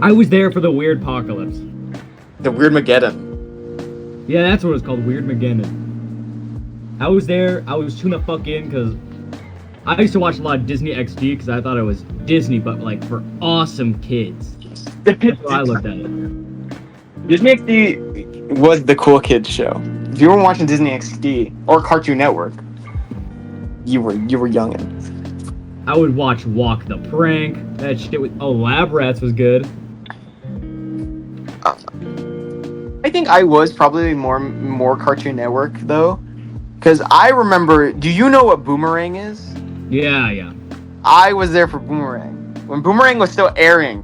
I was there for the Weird Apocalypse. The Weird Mageddon. Yeah, that's what it's called, Weird Mageddon. I was there. I was tuned the fuck in because I used to watch a lot of Disney XD because I thought it was Disney, but like for awesome kids. That's how I looked at it. Disney XD was the cool kids show. If you weren't watching Disney XD or Cartoon Network, you were youngin'. I would watch Walk the Prank. That shit with Lab Rats was good. I think I was probably more Cartoon Network though, because I remember. Do you know what Boomerang is? Yeah. I was there for Boomerang when Boomerang was still airing.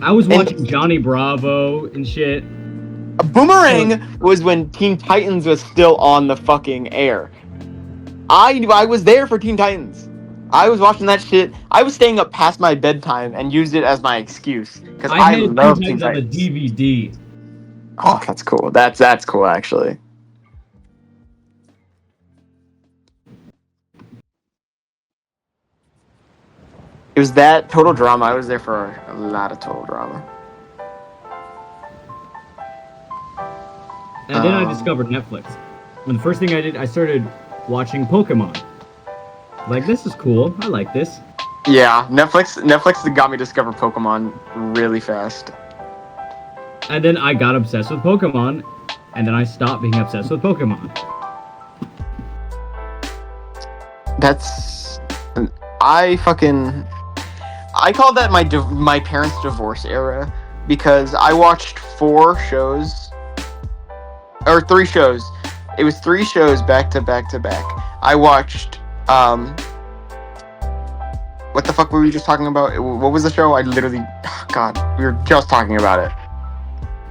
I was watching Johnny Bravo and shit. Boomerang was when Teen Titans was still on the fucking air. I was there for Teen Titans. I was watching that shit. I was staying up past my bedtime and used it as my excuse because I had love Teen Teen Titans on Titans. the DVD. Oh, that's cool. That's cool actually. It was that Total Drama. I was there for a lot of Total Drama. And then I discovered Netflix. And the first thing I did, I started watching Pokemon. Like, this is cool. I like this. Yeah, Netflix got me to discover Pokemon really fast. And then I got obsessed with Pokemon. And then I stopped being obsessed with Pokemon. That's... I call that my parents' divorce era because I watched 4 shows or 3 shows. It was 3 shows back to back to back. I watched what the fuck were we just talking about? What was the show? I literally God, we were just talking about it.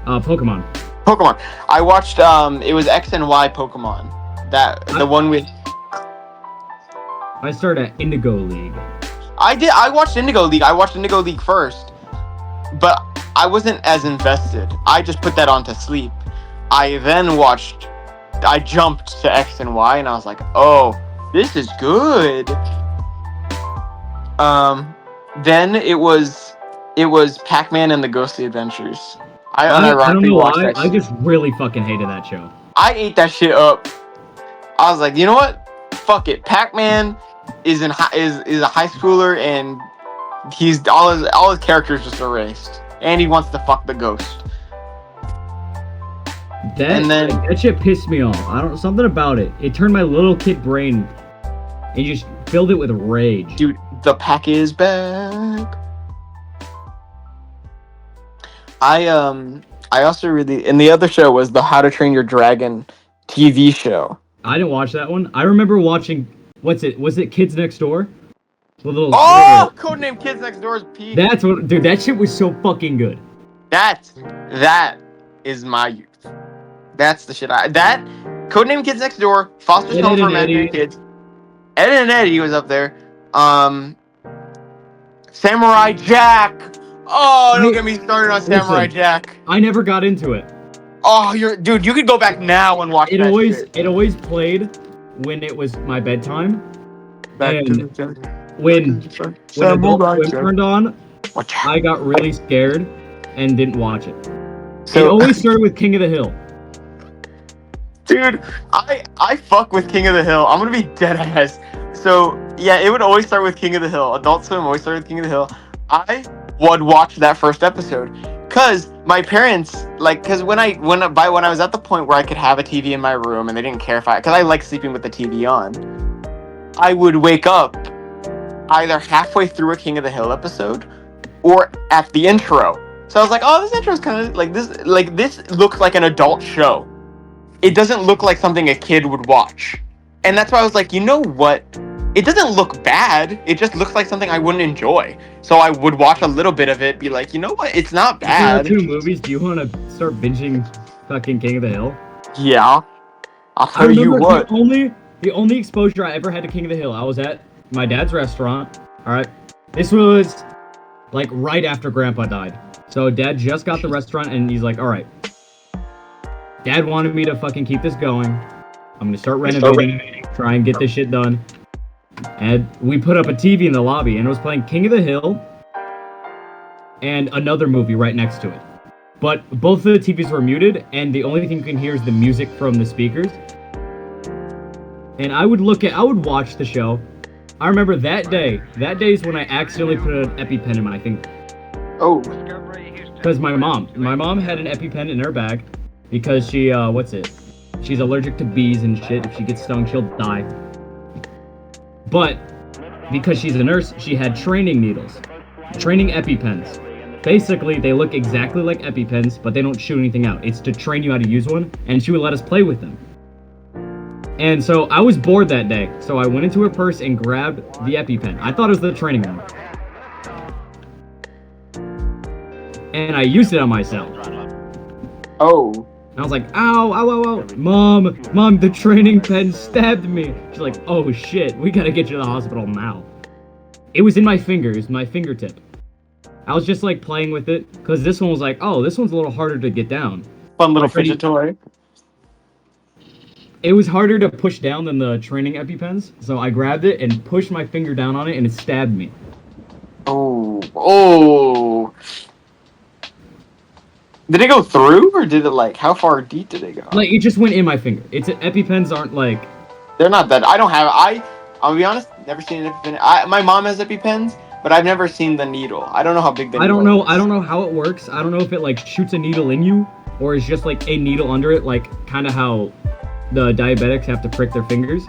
Pokemon. I watched it was X and Y Pokemon. The one with I started at Indigo League. I watched Indigo League. I watched Indigo League first, but I wasn't as invested. I just put that on to sleep. I jumped to X and Y, and I was like, "Oh, this is good." Then it was Pac-Man and the Ghostly Adventures. I don't know watched why. that I shit. just really fucking hated that show. I ate that shit up. I was like, you know what? Fuck it. Pac-Man is a high schooler, and he's all his characters just erased, and he wants to fuck the ghost. That shit pissed me off. Something about it. It turned my little kid brain and just filled it with rage. Dude, the pack is back. I also really, and the other show was the How to Train Your Dragon TV show. I didn't watch that one. I remember watching, was it Kids Next Door? Codename Kids Next Door is peak. That's what, dude, that shit was so fucking good. That is my youth. That's the shit that Codename Kids Next Door, Foster's Home for Imaginary Kids. Ed and Eddie was up there. Samurai Jack. Oh, don't get me started on Samurai Jack. I never got into it. Oh, you could go back now and watch it. Shit. It always played when it was my bedtime. And when Adult Swim turned on, I got really scared and didn't watch it. So, it always started with King of the Hill. Dude, I fuck with King of the Hill. I'm gonna be dead ass. So yeah, it would always start with King of the Hill. Adult Swim always started with King of the Hill. I would watch that first episode because my parents because when I was at the point where I could have a TV in my room and they didn't care because I like sleeping with the TV on. I would wake up either halfway through a King of the Hill episode or at the intro. So I was like, oh, this intro is kind of this looks like an adult show. It doesn't look like something a kid would watch. And that's why I was like, you know what? It doesn't look bad. It just looks like something I wouldn't enjoy. So I would watch a little bit of it, be like, you know what? It's not bad. If there are 2 movies, do you want to start binging fucking King of the Hill? Yeah. I'll tell you what. The only exposure I ever had to King of the Hill, I was at my dad's restaurant. Alright. This was like right after Grandpa died. So Dad just got the restaurant and he's like, alright. Dad wanted me to fucking keep this going. I'm gonna start renovating, try and get this shit done. And we put up a TV in the lobby and it was playing King of the Hill and another movie right next to it. But both of the TVs were muted and the only thing you can hear is the music from the speakers. And I would watch the show. I remember that day is when I accidentally put an EpiPen in my finger. Oh. Because my mom had an EpiPen in her bag because she, she's allergic to bees and shit. If she gets stung, she'll die. But because she's a nurse, she had training needles, training EpiPens. Basically, they look exactly like EpiPens, but they don't shoot anything out. It's to train you how to use one, and she would let us play with them. And so I was bored that day, so I went into her purse and grabbed the EpiPen. I thought it was the training one. And I used it on myself. Oh. And I was like, ow, ow, ow, ow. Mom, the training pen stabbed me. She's like, oh shit, we gotta get you to the hospital now. It was in my fingers, my fingertip. I was just like playing with it, because this one was like, oh, this one's a little harder to get down. Fun little fidget toy. It was harder to push down than the training EpiPens, so I grabbed it and pushed my finger down on it, and it stabbed me. Oh. Did it go through, or did it, like, how far deep did it go? Like, it just went in my finger. EpiPens aren't, like... They're not that... I'll be honest, never seen an EpiPen. My mom has EpiPens, but I've never seen the needle. I don't know how big the needle is. I don't know how it works. I don't know if it, like, shoots a needle in you, or is just, like, a needle under it, like, kind of how the diabetics have to prick their fingers.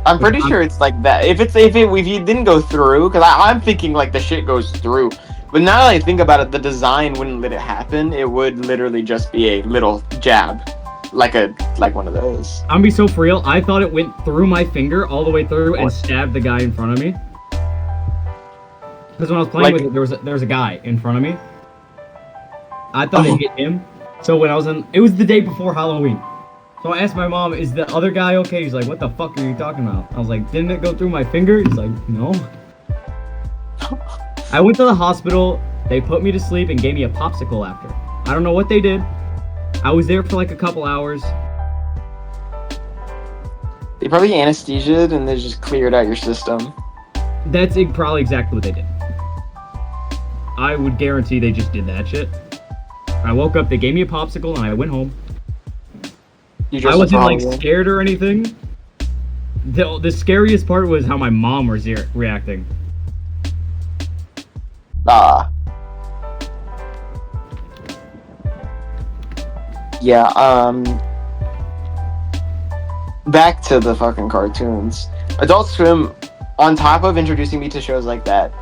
I'm pretty sure it's like that. If you didn't go through, because I'm thinking, like, the shit goes through. But now that I think about it, the design wouldn't let it happen. It would literally just be a little jab, like one of those. I'm gonna be so for real. I thought it went through my finger all the way through and stabbed the guy in front of me. Because when I was playing with it, there was a guy in front of me. I thought it hit him. So when it was the day before Halloween. So I asked my mom, "Is the other guy okay?" He's like, "What the fuck are you talking about?" I was like, "Didn't it go through my finger?" He's like, "No." I went to the hospital, they put me to sleep and gave me a popsicle after. I don't know what they did. I was there for like a couple hours. They probably anesthesiaed and they just cleared out your system. That's probably exactly what they did. I would guarantee they just did that shit. I woke up, they gave me a popsicle, and I went home. I wasn't like scared or anything. The scariest part was how my mom was reacting. Yeah, back to the fucking cartoons. Adult Swim, on top of introducing me to shows like that,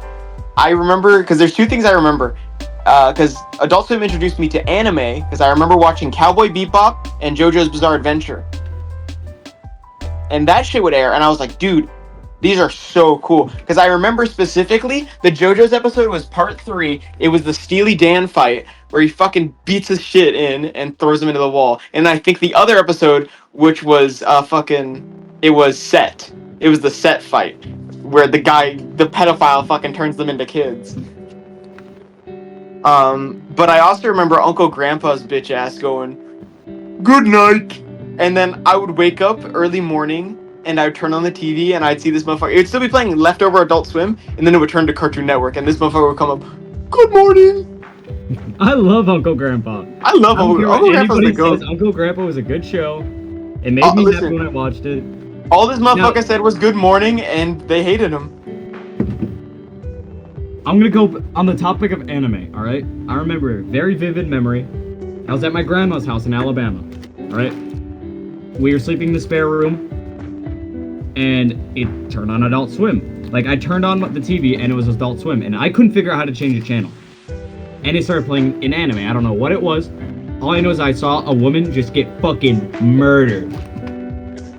I remember, because there's two things I remember. Because Adult Swim introduced me to anime, because I remember watching Cowboy Bebop and JoJo's Bizarre Adventure. And that shit would air, and I was like, dude, these are so cool. Because I remember specifically, the JoJo's episode was part 3. It was the Steely Dan fight, where he fucking beats his shit in and throws him into the wall. And I think the other episode, which was it was Set. It was the Set fight, where the pedophile fucking turns them into kids. But I also remember Uncle Grandpa's bitch ass going, "Good night," and then I would wake up early morning and I would turn on the TV and I'd see this motherfucker. It would still be playing leftover Adult Swim, and then it would turn to Cartoon Network, and this motherfucker would come up, "Good morning." I love Uncle Grandpa. I love Uncle Grandpa's the goat. Uncle Grandpa was a good show. It made me happy when I watched it. All this motherfucker said was "good morning," and they hated him. I'm gonna go on the topic of anime, alright? I remember a very vivid memory. I was at my grandma's house in Alabama, alright? We were sleeping in the spare room, and it turned on Adult Swim. Like, I turned on the TV, and it was Adult Swim, and I couldn't figure out how to change the channel. And it started playing an anime. I don't know what it was. All I know is I saw a woman just get fucking murdered.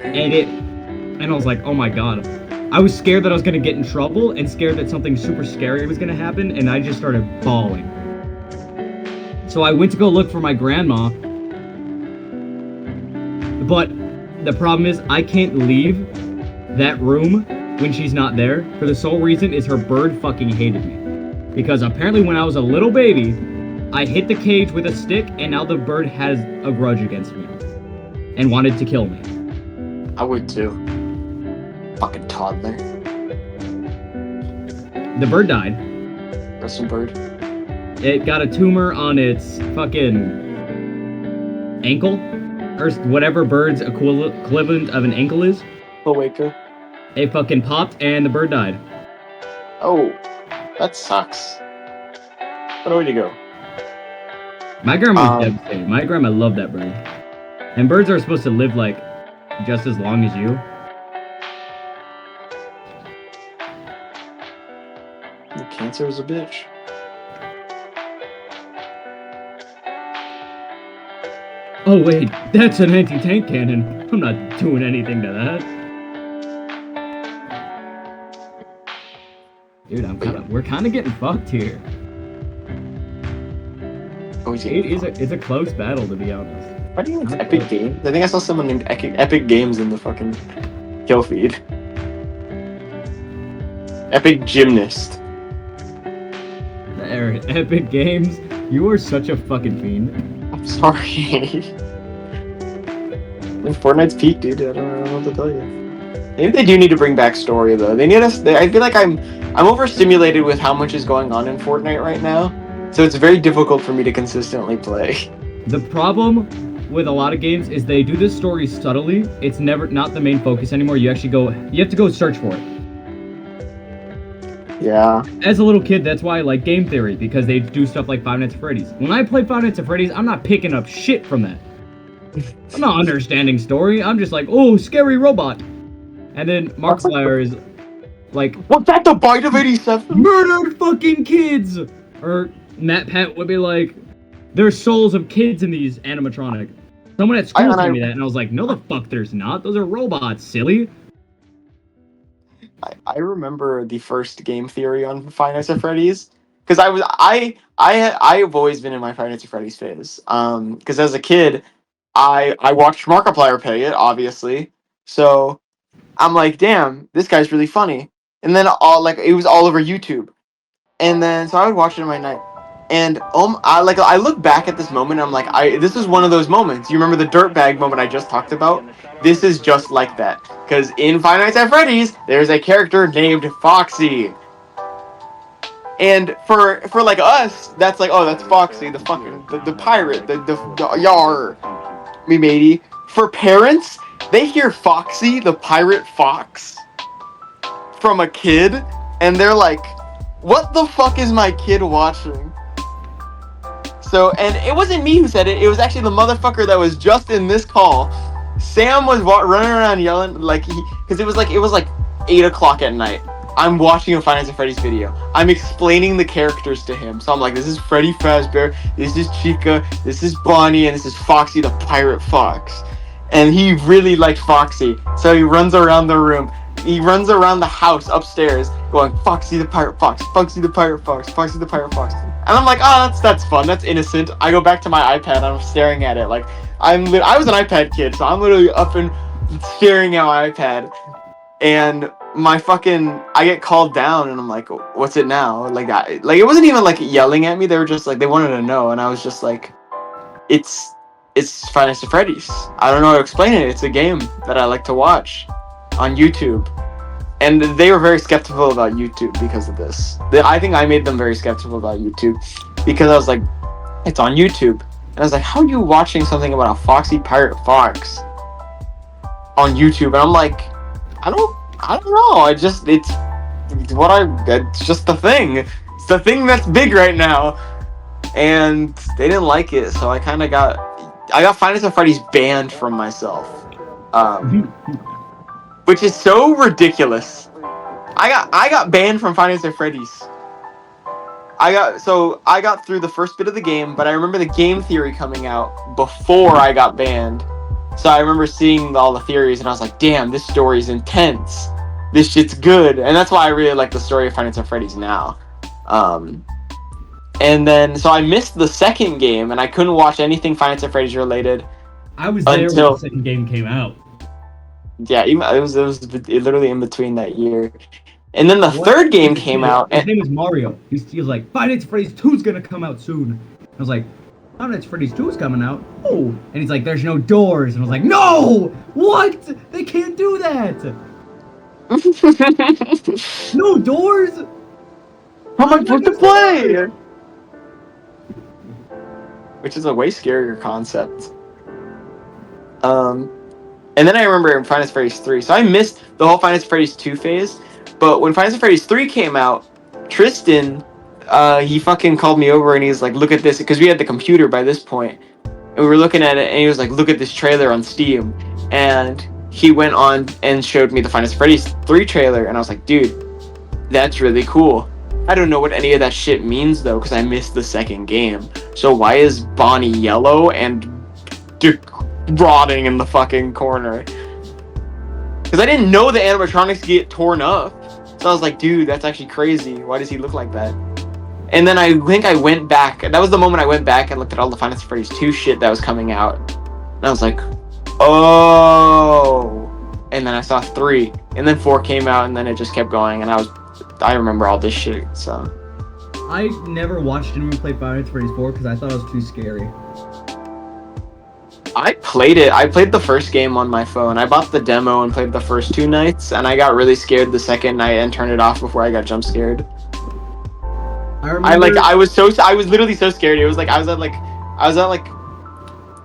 And I was like, oh my god. I was scared that I was going to get in trouble and scared that something super scary was going to happen, and I just started bawling. So I went to go look for my grandma, but the problem is I can't leave that room when she's not there for the sole reason is her bird fucking hated me. Because apparently when I was a little baby, I hit the cage with a stick, and now the bird has a grudge against me and wanted to kill me. I would too. Fucking toddler. The bird died. Rest in bird. It got a tumor on its fucking ankle, or whatever bird's equivalent of an ankle is. Cloaca. It fucking popped, and the bird died. Oh, that sucks. What a way to go. My grandma was devastated. My grandma loved that bird. And birds are supposed to live like just as long as you. The cancer is a bitch. Oh wait, that's an anti-tank cannon. I'm not doing anything to that. Dude, we're kind of getting fucked here. Oh, he's It's a close battle, to be honest. Why do you think Epic Games? I think I saw someone named Epic Games in the fucking kill feed. Epic Gymnast. Epic Games, you are such a fucking fiend. I'm sorry. Fortnite's peak, dude. I don't know what to tell you. Maybe they do need to bring back story though. They need us. I feel like I'm overstimulated with how much is going on in Fortnite right now, so it's very difficult for me to consistently play. The problem with a lot of games is they do this story subtly. It's not the main focus anymore. You have to go search for it. Yeah. As a little kid, that's why I like game theory, because they do stuff like Five Nights at Freddy's. When I play Five Nights at Freddy's, I'm not picking up shit from that. I'm not understanding story. I'm just like, oh, scary robot. And then Markiplier is like, was that the bite of 87? Murdered fucking kids! Or Matt Pat would be like, there's souls of kids in these animatronic. Someone at school told me that, and I was like, no the fuck there's not. Those are robots, silly. I remember the first game theory on Five Nights at Freddy's, because I've always been in my Five Nights at Freddy's phase. Because as a kid, I watched Markiplier play it, obviously. So I'm like, damn, this guy's really funny. And then it was all over YouTube. And then so I would watch it in my night. And I look back at this moment and I'm like, this is one of those moments. You remember the dirtbag moment I just talked about? This is just like that. Because in Five Nights at Freddy's, there's a character named Foxy. And for like us, that's like, oh, that's Foxy, the fucking the pirate, the yar, me matey. For parents, they hear Foxy, the pirate fox, from a kid, and they're like, what the fuck is my kid watching? So, and it wasn't me who said it. It was actually the motherfucker that was just in this call. Sam was running around yelling because it was like 8 o'clock at night. I'm watching a Five Nights at Freddy's video. I'm explaining the characters to him. So I'm like, this is Freddy Fazbear, this is Chica, this is Bonnie, and this is Foxy the Pirate Fox. And he really liked Foxy. So he runs around the room. He runs around the house upstairs going, Foxy the Pirate Fox, Foxy the Pirate Fox, Foxy the Pirate Fox. And I'm like, oh, that's fun, that's innocent. I go back to my iPad, I'm staring at it like, I was an iPad kid, so I'm literally up and staring at my iPad. And I get called down and I'm like, what's it now? Like it wasn't even like yelling at me, they were just like, they wanted to know. And I was just like, it's Five Nights at Freddy's. I don't know how to explain it. It's a game that I like to watch on YouTube. And they were very skeptical about YouTube because of this. I think I made them very skeptical about YouTube because I was like, it's on YouTube. And I was like, how are you watching something about a foxy pirate fox on YouTube? And I'm like, I don't know. It's just the thing. It's the thing that's big right now. And they didn't like it, so I got Five Nights at Freddy's banned from myself. Which is so ridiculous. I got banned from Five Nights at Freddy's. I got through the first bit of the game, but I remember the game theory coming out before I got banned. So I remember seeing all the theories, and I was like, damn, this story's intense. This shit's good. And that's why I really like the story of Five Nights at Freddy's now. And then, so I missed the second game, and I couldn't watch anything Five Nights at Freddy's related. I was there when the second game came out. Yeah, it was literally in between that year. And then the third game came out. His name was Mario. He was like, Five Nights at Freddy's 2 is gonna come out soon. I was like, Five Nights at Freddy's 2 is coming out? Oh. And he's like, there's no doors. And I was like, no! What? They can't do that! No doors? How am I supposed to play? Which is a way scarier concept. And then I remember in Five Nights at Freddy's 3. So I missed the whole Five Nights at Freddy's 2 phase. But when Five Nights at Freddy's 3 came out, Tristan, he fucking called me over and he's like, look at this, because we had the computer by this point, and we were looking at it, and he was like, look at this trailer on Steam, and he went on and showed me the Final Freddy's 3 trailer, and I was like, dude, that's really cool. I don't know what any of that shit means though, because I missed the second game. So why is Bonnie yellow and rotting in the fucking corner? Because I didn't know the animatronics get torn up. So I was like, dude, that's actually crazy. Why does he look like that? And then I think I went back. That was the moment I went back and looked at all the Final Freddy's 2 shit that was coming out. And I was like, oh. And then I saw 3. And then 4 came out, and then it just kept going. And I remember all this shit, so. I never watched anyone play Final Freddy's 4 because I thought it was too scary. I played it. I played the first game on my phone. I bought the demo and played the first 2 nights, and I got really scared the second night and turned it off before I got jump scared. I was literally so scared. It was like I was at like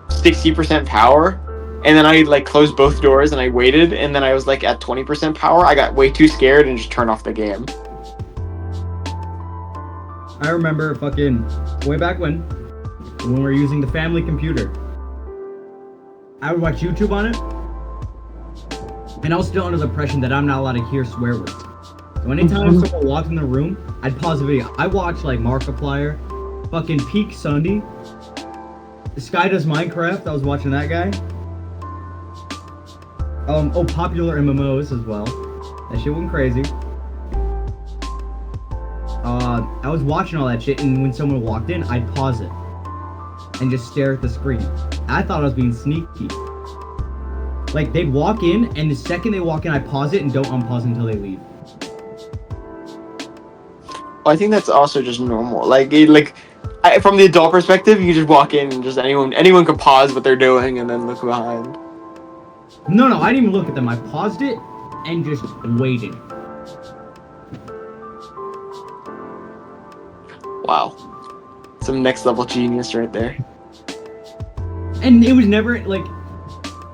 60% power, and then I like closed both doors and I waited, and then I was like at 20% power. I got way too scared and just turned off the game. I remember fucking way back when we were using the family computer. I would watch YouTube on it, and I was still under the impression that I'm not allowed to hear swear words. So anytime someone walked in the room, I'd pause the video. I watched like Markiplier, fucking Peak Sunday, Sky Does Minecraft. I was watching that guy. Popular MMOs as well. That shit went crazy. I was watching all that shit, and when someone walked in, I'd pause it and just stare at the screen. I thought I was being sneaky. Like, they'd walk in, and the second they walk in, I pause it and don't unpause until they leave. I think that's also just normal. From the adult perspective, you just walk in and just anyone can pause what they're doing and then look behind. No, I didn't even look at them. I paused it and just waited. Wow. Some next level genius right there. And it was never, like,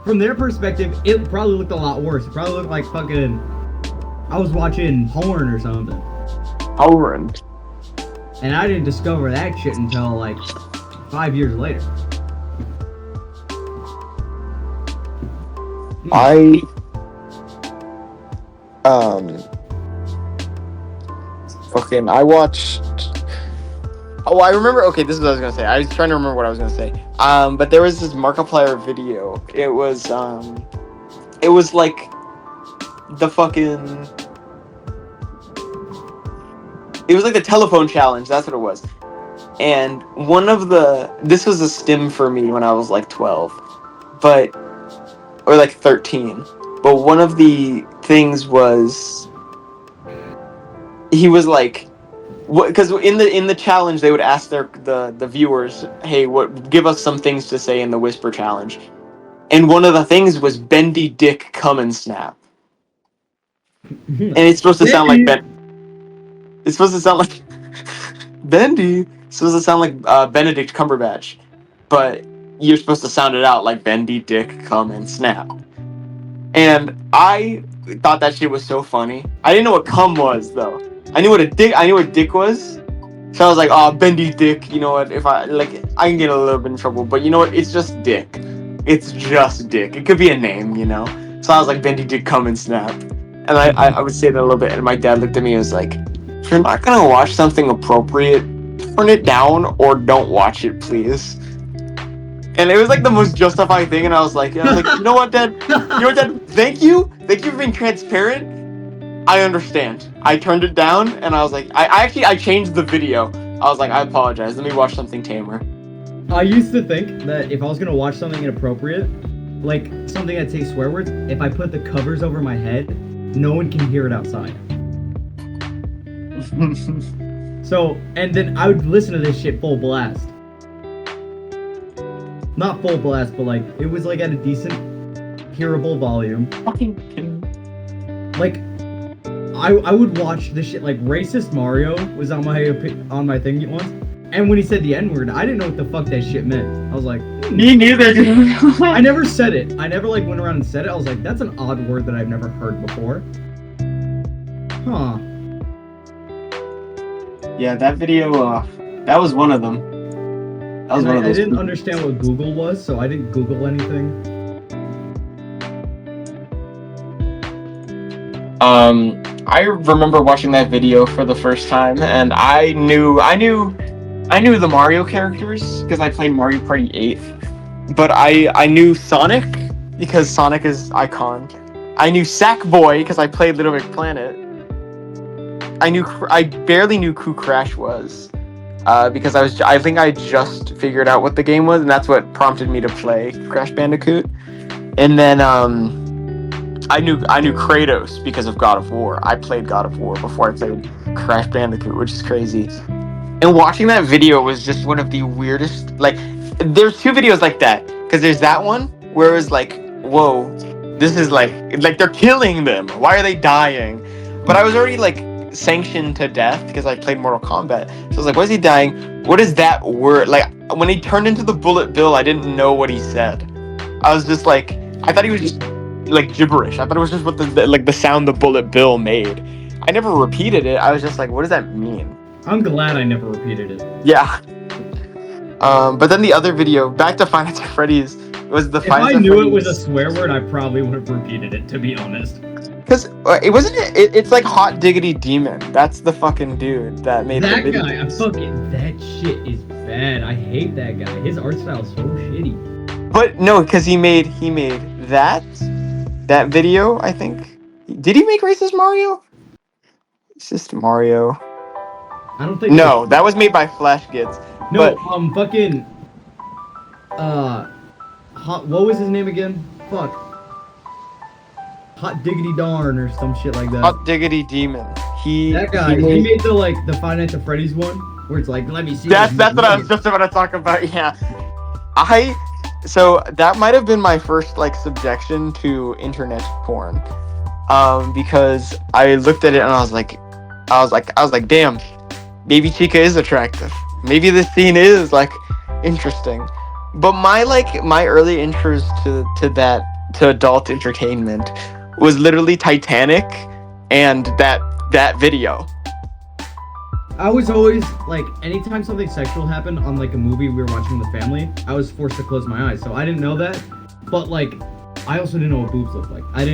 from their perspective, it probably looked a lot worse. It probably looked like fucking, I was watching porn or something. Porn. And I didn't discover that shit until, like, 5 years later. I watched. Oh, I remember. Okay, this is what I was gonna say. I was trying to remember what I was gonna say. But there was this Markiplier video. It was like the fucking. It was like the telephone challenge. That's what it was. And this was a stim for me when I was like 12, or like 13. But one of the things was he was like. Because in the challenge they would ask the viewers, hey, give us some things to say in the whisper challenge, and one of the things was bendy dick come and snap, and it's supposed to sound like It's supposed to sound like Bendy. It's supposed to sound like Benedict Cumberbatch, but you're supposed to sound it out like bendy dick come and snap. And I thought that shit was so funny. I didn't know what cum was though. I knew what dick was. So I was like, oh, bendy dick, you know what, if I can get a little bit in trouble, but you know what, it's just dick. It's just dick. It could be a name, you know? So I was like, bendy dick come and snap. And I would say that a little bit, and my dad looked at me and was like, if you're not gonna watch something appropriate, turn it down or don't watch it, please. And it was like the most justified thing, and I was like, you know what, Dad? Thank you for being transparent. I understand. I turned it down, and I was like, I changed the video. I was like, I apologize. Let me watch something tamer. I used to think that if I was gonna watch something inappropriate, like something that takes swear words, if I put the covers over my head, no one can hear it outside. So, and then I would listen to this shit full blast. Not full blast, but like, it was like at a decent, hearable volume. Like, I would watch this shit, like Racist Mario was on my thing once, and when he said the N-word, I didn't know what the fuck that shit meant. I was like, me neither. I never said it. I never like went around and said it. I was like, that's an odd word that I've never heard before. Huh. Yeah, that video. That was one of them. That was And one of I those. didn't understand what Google was, so I didn't Google anything. I remember watching that video for the first time, and I knew the Mario characters because I played Mario Party 8. But I knew Sonic because Sonic is icon. I knew Sackboy because I played Little Big Planet. I barely knew who Crash was because I think I just figured out what the game was, and that's what prompted me to play Crash Bandicoot. And then I knew Kratos because of God of War. I played God of War before I played Crash Bandicoot, which is crazy. And watching that video was just one of the weirdest. Like, there's two videos like that because there's that one where it was like, whoa, this is like they're killing them. Why are they dying? But I was already like sanctioned to death because I played Mortal Kombat. So I was like, what is he dying? What is that word? Like when he turned into the Bullet Bill, I didn't know what he said. I was just like, I thought he was just like gibberish. I thought it was just what the sound the Bullet Bill made. I never repeated it. I was just like, what does that mean? I'm glad I never repeated it. Yeah. But then the other video, back to Five Nights at Freddy's, was the If Five Nights I at knew it was a Freddy's. swear word, I probably would have repeated it, to be honest. Because it wasn't it's like Hot Diggity Demon. That's the fucking dude that made the That video. guy, that shit is bad. I hate that guy. His art style is so shitty. But no, because he made that video, I think. Did he make Racist Mario? Racist Mario. I don't think. No, that was made by Flash Kids. No, But fucking. What was his name again? Fuck. Hot Diggity Darn or some shit like that. Hot Diggity Demon. That guy, he made the Five Nights at Freddy's one, where it's like, let me see. That's what I was just about to talk about. Yeah, so that might have been my first like subjection to internet porn, because I looked at it and I was like, damn, Baby Chica is attractive. Maybe this scene is like interesting. But my early intros to adult entertainment was literally Titanic and that video. I was always like, anytime something sexual happened on like a movie we were watching with the family, I was forced to close my eyes. So I didn't know that, but like, I also didn't know what boobs looked like. I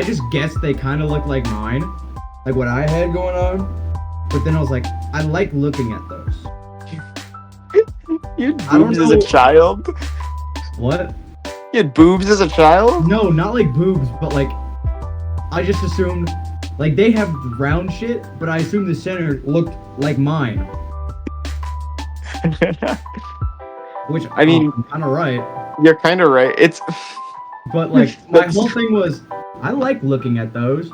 just guessed they kind of looked like mine, like what I had going on. But then I was like, I like looking at those. You had boobs as a child? What? You had boobs as a child? No, not like boobs, but like, I just assumed, like, they have round shit, but I assumed the center looked like mine. Which, I mean, I'm kind of right. You're kind of right. It's. But like, my whole thing was, I like looking at those.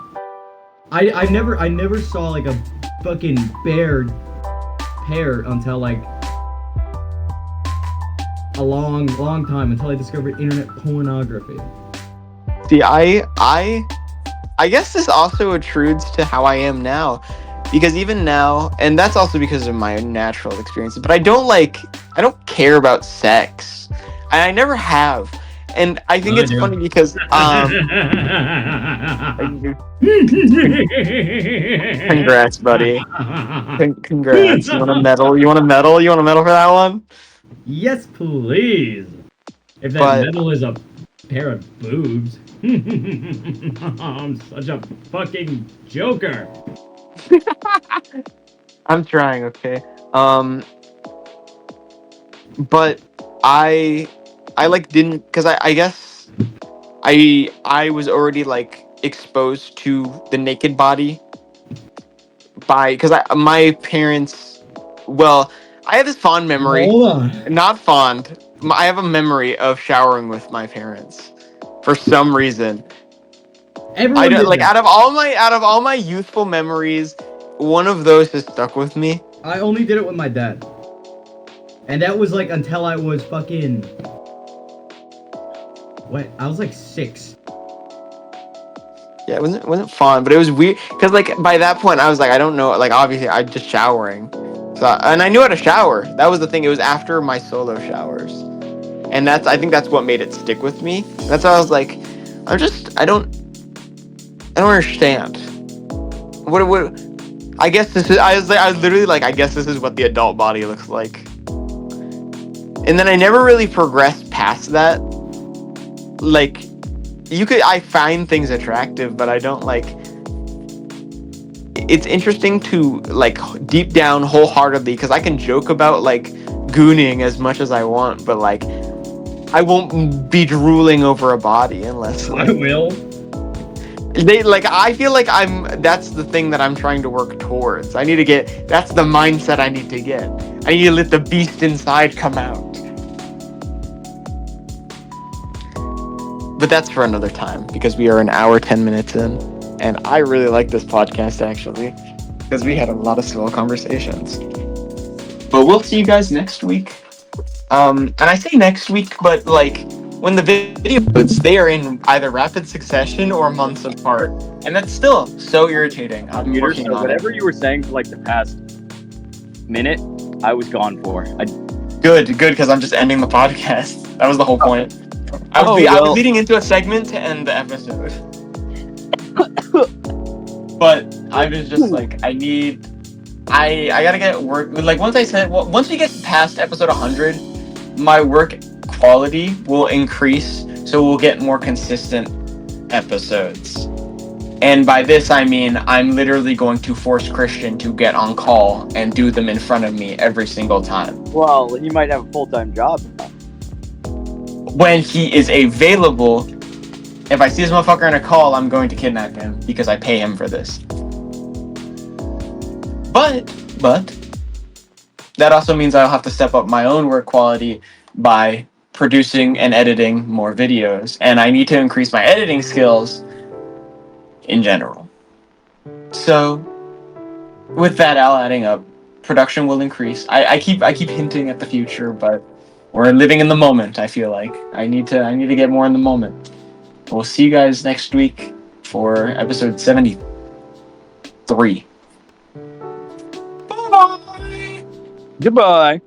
I never saw like a fucking pair until like a long time, until I discovered internet pornography. See, I guess this also intrudes to how I am now, because even now, and that's also because of my natural experiences, but I don't care about sex, and I never have. And I think it's funny because congrats, buddy. Congrats. You want a medal? You want a medal? You want a medal for that one? Yes, please. If that medal is a pair of boobs. I'm such a fucking joker. I'm trying, okay. But I like didn't, because I guess I was already like exposed to the naked body because my parents, well, I have this fond memory. Hold on. Not fond. I have a memory of showering with my parents for some reason. Everyone I don't, did like that. out of all my youthful memories, one of those has stuck with me. I only did it with my dad. And that was like until I was fucking... What? I was like 6. Yeah, it wasn't fun, but it was weird because like by that point I was like, I don't know, like obviously I'm just showering, so, and I knew how to shower. That was the thing. It was after my solo showers, and I think that's what made it stick with me. That's why I was like, I don't understand. What I guess this is. I was literally like, I guess this is what the adult body looks like. And then I never really progressed past that. Like, I find things attractive, but I don't like. It's interesting to like deep down, wholeheartedly, because I can joke about like gooning as much as I want, but like, I won't be drooling over a body unless I will. I feel like that's the thing that I'm trying to work towards. That's the mindset I need to get. I need to let the beast inside come out. But that's for another time, because we are an hour 10 minutes in, and I really like this podcast actually, because we had a lot of swell conversations. But we'll see you guys next week. And I say next week, but like, when the videos, they are in either rapid succession or months apart, and that's still so irritating. I'm working on whatever it. you were saying for like the past minute, I was gone for. Good, because I'm just ending the podcast. That was the whole point. I was leading into a segment to end the episode, but I was just like, I gotta get work. Like once we get past episode 100, my work quality will increase, so we'll get more consistent episodes. And by this I mean I'm literally going to force Christian to get on call and do them in front of me every single time. Well, he might have a full-time job. When he is available, if I see this motherfucker in a call, I'm going to kidnap him because I pay him for this. But that also means I'll have to step up my own work quality by producing and editing more videos, and I need to increase my editing skills in general. So with that all adding up, production will increase. I keep hinting at the future, but we're living in the moment. I feel like I need to get more in the moment. We'll see you guys next week for episode 73. Bye. Goodbye.